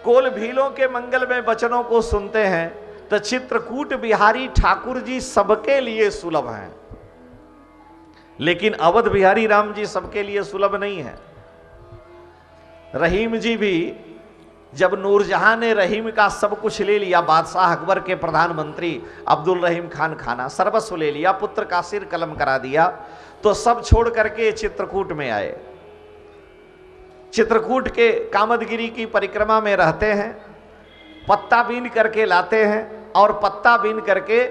कोल भीलों के मंगल में वचनों को सुनते हैं तो चित्रकूट बिहारी ठाकुर जी सबके लिए सुलभ हैं, लेकिन अवध बिहारी राम जी सबके लिए सुलभ नहीं है। रहीम जी भी जब नूरजहां ने रहीम का सब कुछ ले लिया, बादशाह अकबर के प्रधानमंत्री अब्दुल रहीम खान खाना सर्वस्व ले लिया, पुत्र का सिर कलम करा दिया, तो सब छोड़ करके चित्रकूट में आए। चित्रकूट के कामदगिरी की परिक्रमा में रहते हैं, पत्ता बीन करके लाते हैं और पत्ता बीन करके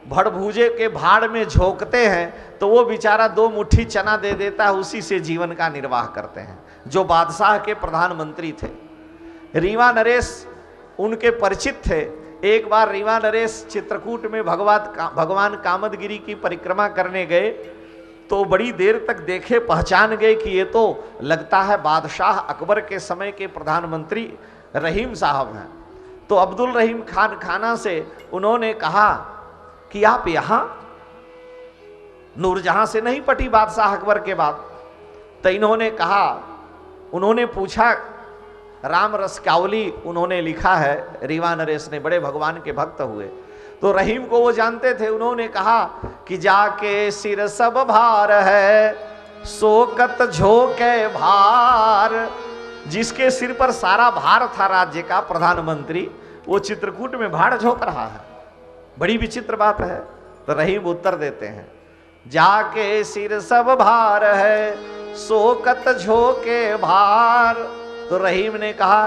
भड़भूजे के भाड़ में झोंकते हैं तो वो बेचारा 2 मुट्ठी चना दे देता है, उसी से जीवन का निर्वाह करते हैं। जो बादशाह के प्रधानमंत्री थे, रीवा नरेश उनके परिचित थे। एक बार रीवा नरेश चित्रकूट में भगवान कामदगिरी की परिक्रमा करने गए तो बड़ी देर तक देखे, पहचान गए कि ये तो लगता है बादशाह अकबर के समय के प्रधानमंत्री रहीम साहब हैं। तो अब्दुल रहीम खान खाना से उन्होंने कहा कि आप यहां? नूरजहां से नहीं पटी बादशाह अकबर के बाद। तो इन्होंने कहा, उन्होंने पूछा, राम रसकावली उन्होंने लिखा है, रीवा नरेश ने, बड़े भगवान के भक्त हुए, तो रहीम को वो जानते थे। उन्होंने कहा कि जाके सिर सब भार है, सोकत झोंके भार। जिसके सिर पर सारा भार था राज्य का, प्रधानमंत्री, वो चित्रकूट में भाड़ झोंक रहा है। बड़ी विचित्र बात है। तो रहीम उत्तर देते हैं, जाके सिर सब भार है, सोकत झोंके भार। तो रहीम ने कहा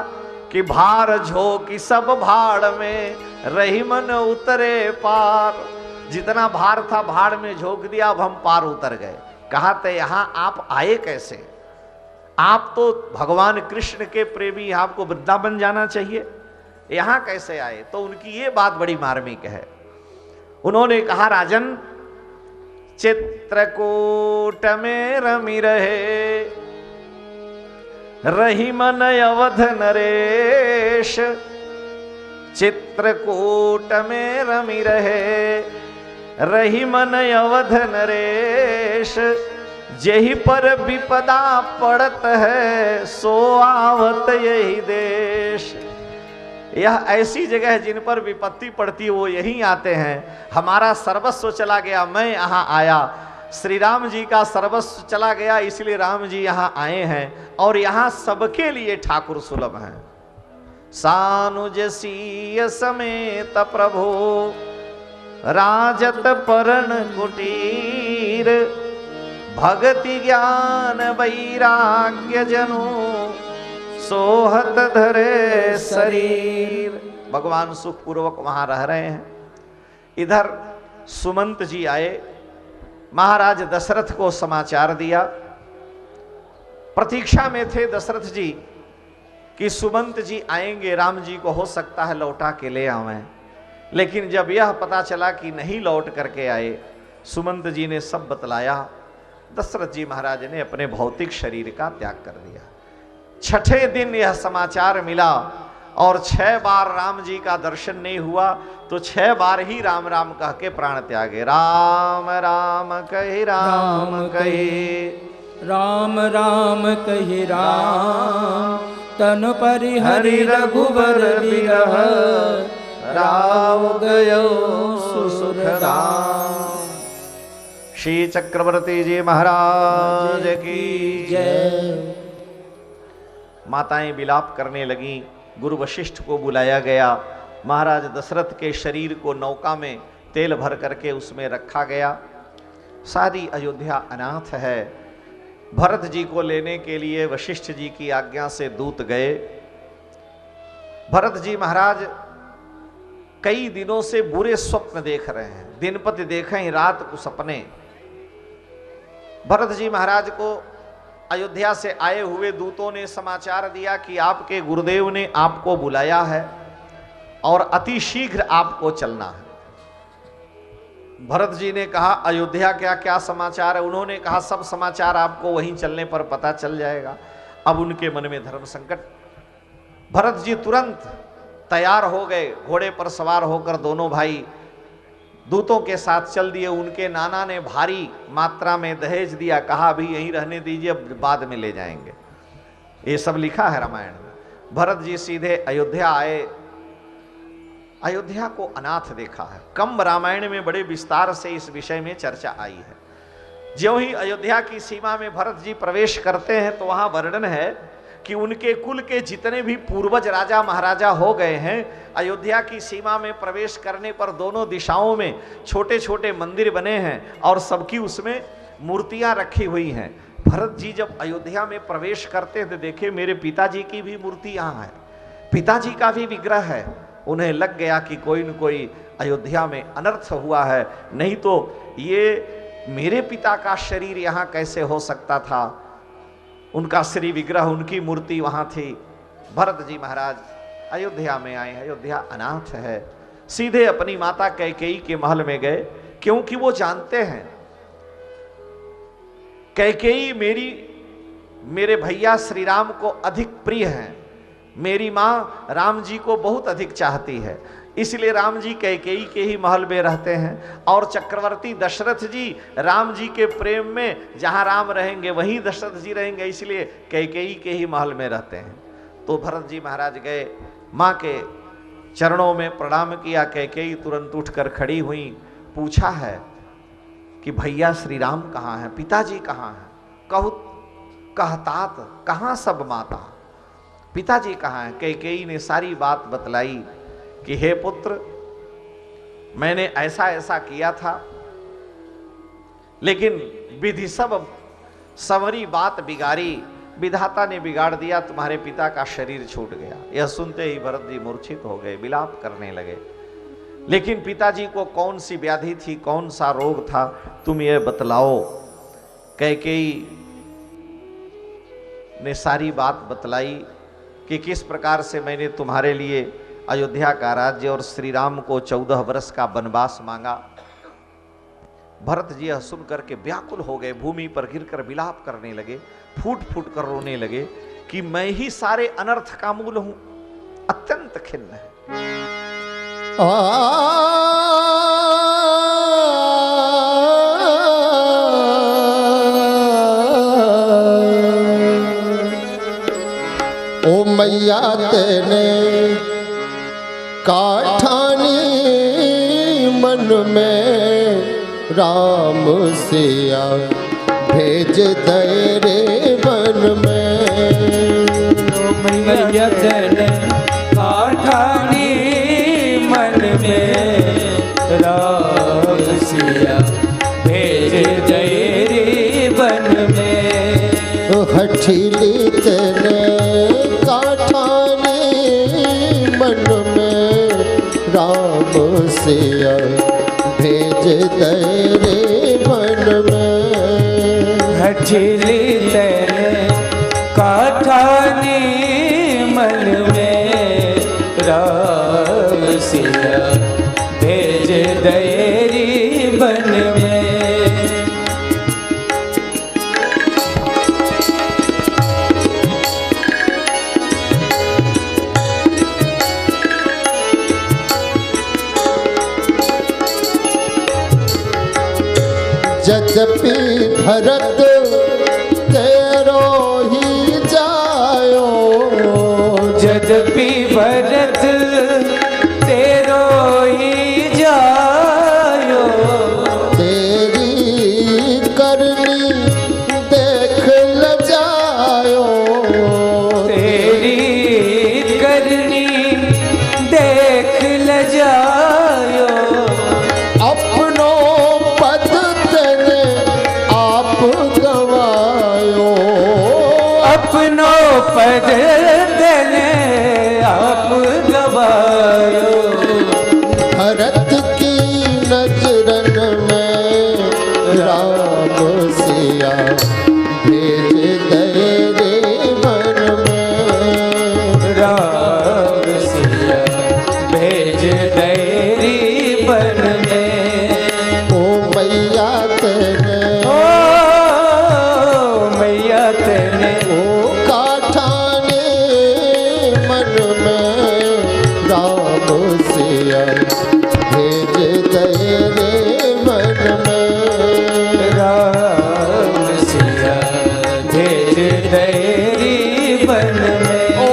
कि भार झोंकी सब भाड़ में, रहीमन उतरे पार। जितना भार था भाड़ में झोंक दिया, अब हम पार उतर गए। कहा तो यहां आप आए कैसे? आप तो भगवान कृष्ण के प्रेमी, आपको वृंदावन जाना चाहिए, यहां कैसे आए? तो उनकी ये बात बड़ी मार्मिक है। उन्होंने कहा, राजन, चित्रकूट में रमी रहे, रहीमन अवध नरेश। चित्रकूट में रमी रहे, रहीमन अवध नरेश। जेहि पर विपदा पड़त है, सो आवत यही देश। यह ऐसी जगह है जिन पर विपत्ति पड़ती है वो यहीं आते हैं। हमारा सर्वस्व चला गया, मैं यहाँ आया। श्री राम जी का सर्वस्व चला गया, इसलिए राम जी यहाँ आए हैं और यहाँ सबके लिए ठाकुर सुलभ हैं। सानुज सीय समेत प्रभु, राजत परन कुटीर। भक्ति ज्ञान वैराग्य जनु, सोहत धरे शरीर। भगवान सुखपूर्वक वहां रह रहे हैं। इधर सुमंत जी आए, महाराज दशरथ को समाचार दिया। प्रतीक्षा में थे दशरथ जी कि सुमंत जी आएंगे, राम जी को हो सकता है लौटा के ले आवें। लेकिन जब यह पता चला कि नहीं लौट करके आए, सुमंत जी ने सब बतलाया। दशरथ जी महाराज ने अपने भौतिक शरीर का त्याग कर दिया। छठे दिन यह समाचार मिला और 6 बार राम जी का दर्शन नहीं हुआ तो 6 बार ही राम राम कह के प्राण त्यागे। राम राम कही राम कही, राम राम कही राम। तन परिहरि रघुबर बिरह, राव गयो सुसुख धाम। श्री चक्रवर्ती जी महाराज की जय। माताएं विलाप करने लगी। गुरु वशिष्ठ को बुलाया गया। महाराज दशरथ के शरीर को नौका में तेल भर करके उसमें रखा गया। सारी अयोध्या अनाथ है। भरत जी को लेने के लिए वशिष्ठ जी की आज्ञा से दूत गए। भरत जी महाराज कई दिनों से बुरे स्वप्न देख रहे हैं, दिन पति देखें रात को सपने। भरत जी महाराज को अयोध्या से आए हुए दूतों ने समाचार दिया कि आपके गुरुदेव ने आपको बुलाया है और अति शीघ्र आपको चलना है। भरत जी ने कहा, अयोध्या क्या क्या समाचार है? उन्होंने कहा, सब समाचार आपको वहीं चलने पर पता चल जाएगा। अब उनके मन में धर्म संकट। भरत जी तुरंत तैयार हो गए, घोड़े पर सवार होकर दोनों भाई दूतों के साथ चल दिए। उनके नाना ने भारी मात्रा में दहेज दिया, कहा अभी यहीं रहने दीजिए, अब बाद में ले जाएंगे। ये सब लिखा है रामायण में। भरत जी सीधे अयोध्या आए। अयोध्या को अनाथ देखा है। कम रामायण में बड़े विस्तार से इस विषय में चर्चा आई है। ज्यों ही अयोध्या की सीमा में भरत जी प्रवेश करते हैं तो वहां वर्णन है कि उनके कुल के जितने भी पूर्वज राजा महाराजा हो गए हैं, अयोध्या की सीमा में प्रवेश करने पर दोनों दिशाओं में छोटे छोटे मंदिर बने हैं और सबकी उसमें मूर्तियां रखी हुई हैं। भरत जी जब अयोध्या में प्रवेश करते हैं तो देखे मेरे पिताजी की भी मूर्ति यहाँ है, पिताजी का भी विग्रह है, उन्हें लग गया कि कोई न कोई अयोध्या में अनर्थ हुआ है, नहीं तो ये मेरे पिता का शरीर यहाँ कैसे हो सकता था। उनका श्री विग्रह, उनकी मूर्ति वहाँ थी। भरत जी महाराज अयोध्या में आए। अयोध्या अनाथ है। सीधे अपनी माता कैकेयी के महल में गए, क्योंकि वो जानते हैं कैकेयी मेरे भैया श्री राम को अधिक प्रिय हैं। मेरी माँ राम जी को बहुत अधिक चाहती है, इसलिए राम जी कैकेयी के ही महल में रहते हैं। और चक्रवर्ती दशरथ जी राम जी के प्रेम में जहाँ राम रहेंगे वहीं दशरथ जी रहेंगे, इसलिए कैकेयी के ही महल में रहते हैं। तो भरत जी महाराज गए, माँ के चरणों में प्रणाम किया। कैकेयी तुरंत उठकर खड़ी हुई, पूछा है कि भैया श्री राम कहाँ हैं, पिताजी कहाँ हैं? कहतात कहाँ सब माता, पिताजी कहाँ हैं? कैकेयी ने सारी बात बतलाई कि हे पुत्र, मैंने ऐसा ऐसा किया था, लेकिन विधि सब संवरी बात बिगाड़ी, विधाता ने बिगाड़ दिया, तुम्हारे पिता का शरीर छूट गया। यह सुनते ही भरत जी मूर्छित हो गए, विलाप करने लगे। लेकिन पिताजी को कौन सी व्याधि थी, कौन सा रोग था, तुम ये बतलाओ। कैकेयी ने सारी बात बतलाई कि किस प्रकार से मैंने तुम्हारे लिए अयोध्या का राज्य और श्री राम को 14 वर्ष का वनवास मांगा। भरत जी यह सुन करके व्याकुल हो गए, भूमि पर गिरकर विलाप करने लगे, फूट फूट कर रोने लगे कि मैं ही सारे अनर्थ का मूल हूं। अत्यंत खिन्न है। ओ मैया तेने काठानी मन में राम सिया भेज दे रे वन में। मैया तेने काठानी मन में राम सिया भेज दे रे वन में। हठीली तेने काठानी मन में राम सिया भेज दे रे वन में। हठीली तेने काठानी मन में राम सिया भेज दे रे वन में। यद्यपि भरत तेरो ही जायो, यद्यपि भरत तेरो ही जायो। तेरी करनी देख ल जायो, तेरी करनी देख ल जायो। अपनो पद तेने आप गवायो, अपनो पद तेने आप गवायो। भरत की नजरन में राम सिया भेज दे रे वन में। राम सिया भेज दे रे वन में। ओ मैया तेने, ओ मैया तेने ओ काठाने मन में राम सिया भेज दे रे वन में। राम सिया भेज दे रे वन में। ओ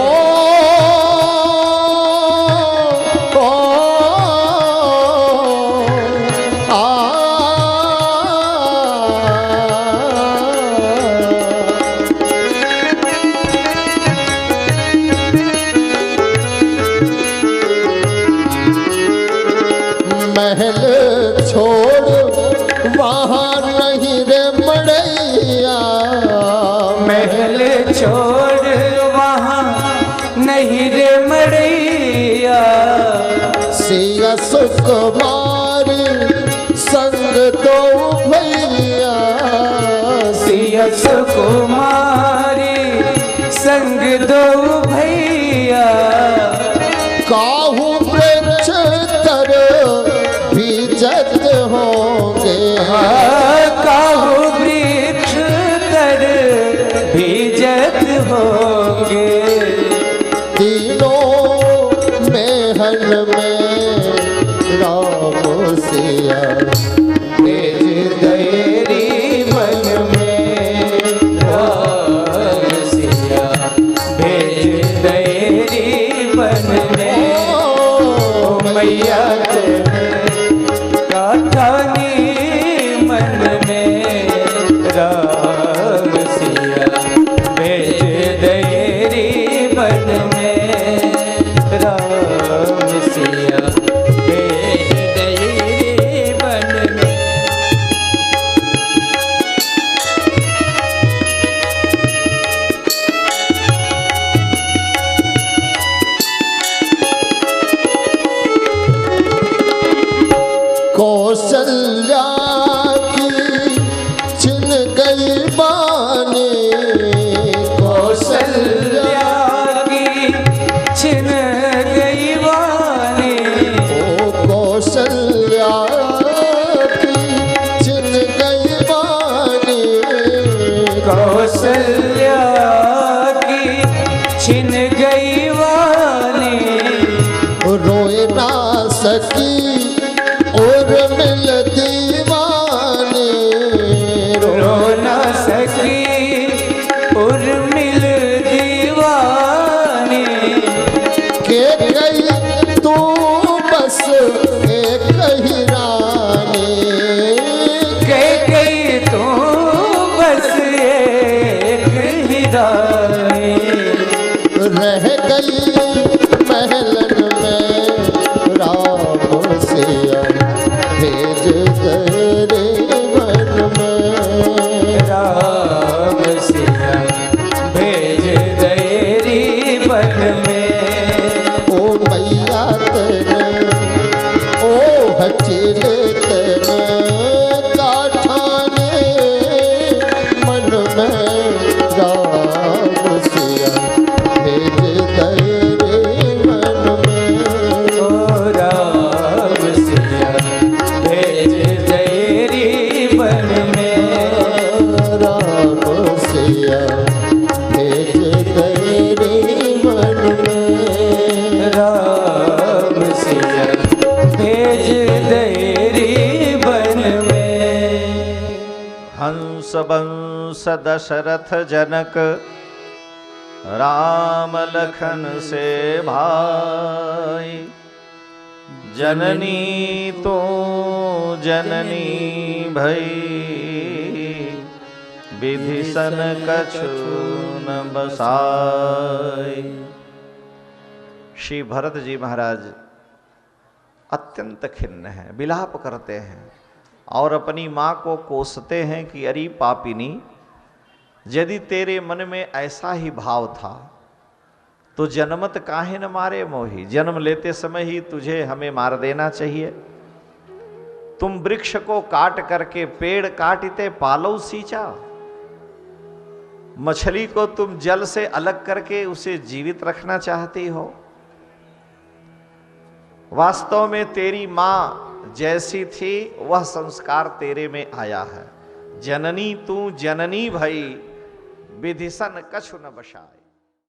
महल छोड़ वहाँ नहीं रे मड़ैया, महल छोड़ वहाँ नहीं रे मड़ैया। कुमारी संग दो भैया सिया सुकुमारी संग दो भैया काहू वृक्ष तर भीजत होंगे काहू वृक्ष तर भीजत होंगे तीनों महल में राम सिया तेज दयरी बन में राम सिया भेज दयरी बन में ओ मैया काठानी मन में राम सिया भेज दयरी बन में राम सिया भेज दयरी बन में कौशल्या की छिन गई बानी कौशल्या की छिन गई वाणी ओ कौशल्या की छिन गई बानी कौशल्या की छिन गई वाणी रोए ना सकी और मिल दीवानी रो न सकी उर्मिल दीवानी के गई तू बस एक ही रानी कह गई तू बस एक ही रानी रह गई महलन में राम सिया भेज तेरे मन में राम सिया भेज दयरी बन में ओ मैया तेरे ओ हचीले तेरे काठाने मन में राम सिया भेज तेरे मन में ओ राम सिया भेज दयरी बन में राम सिया भेज तेरे मन में राम सिया भेज दयरी बन में हंस बंस दशरथ जनक राम लखन से भाई जननी तो जननी भई विधिसन कछु न बसाई। श्री भरत जी महाराज अत्यंत खिन्न हैं, विलाप करते हैं और अपनी माँ को कोसते हैं कि अरे पापिनी, यदि तेरे मन में ऐसा ही भाव था तो जन्मत काहे न मारे मोही, जन्म लेते समय ही तुझे हमें मार देना चाहिए। तुम वृक्ष को काट करके पेड़ काटते पालो सींचा, मछली को तुम जल से अलग करके उसे जीवित रखना चाहती हो। वास्तव में तेरी मां जैसी थी वह संस्कार तेरे में आया है। जननी तू जननी भई विधिसन कछु न बसाए।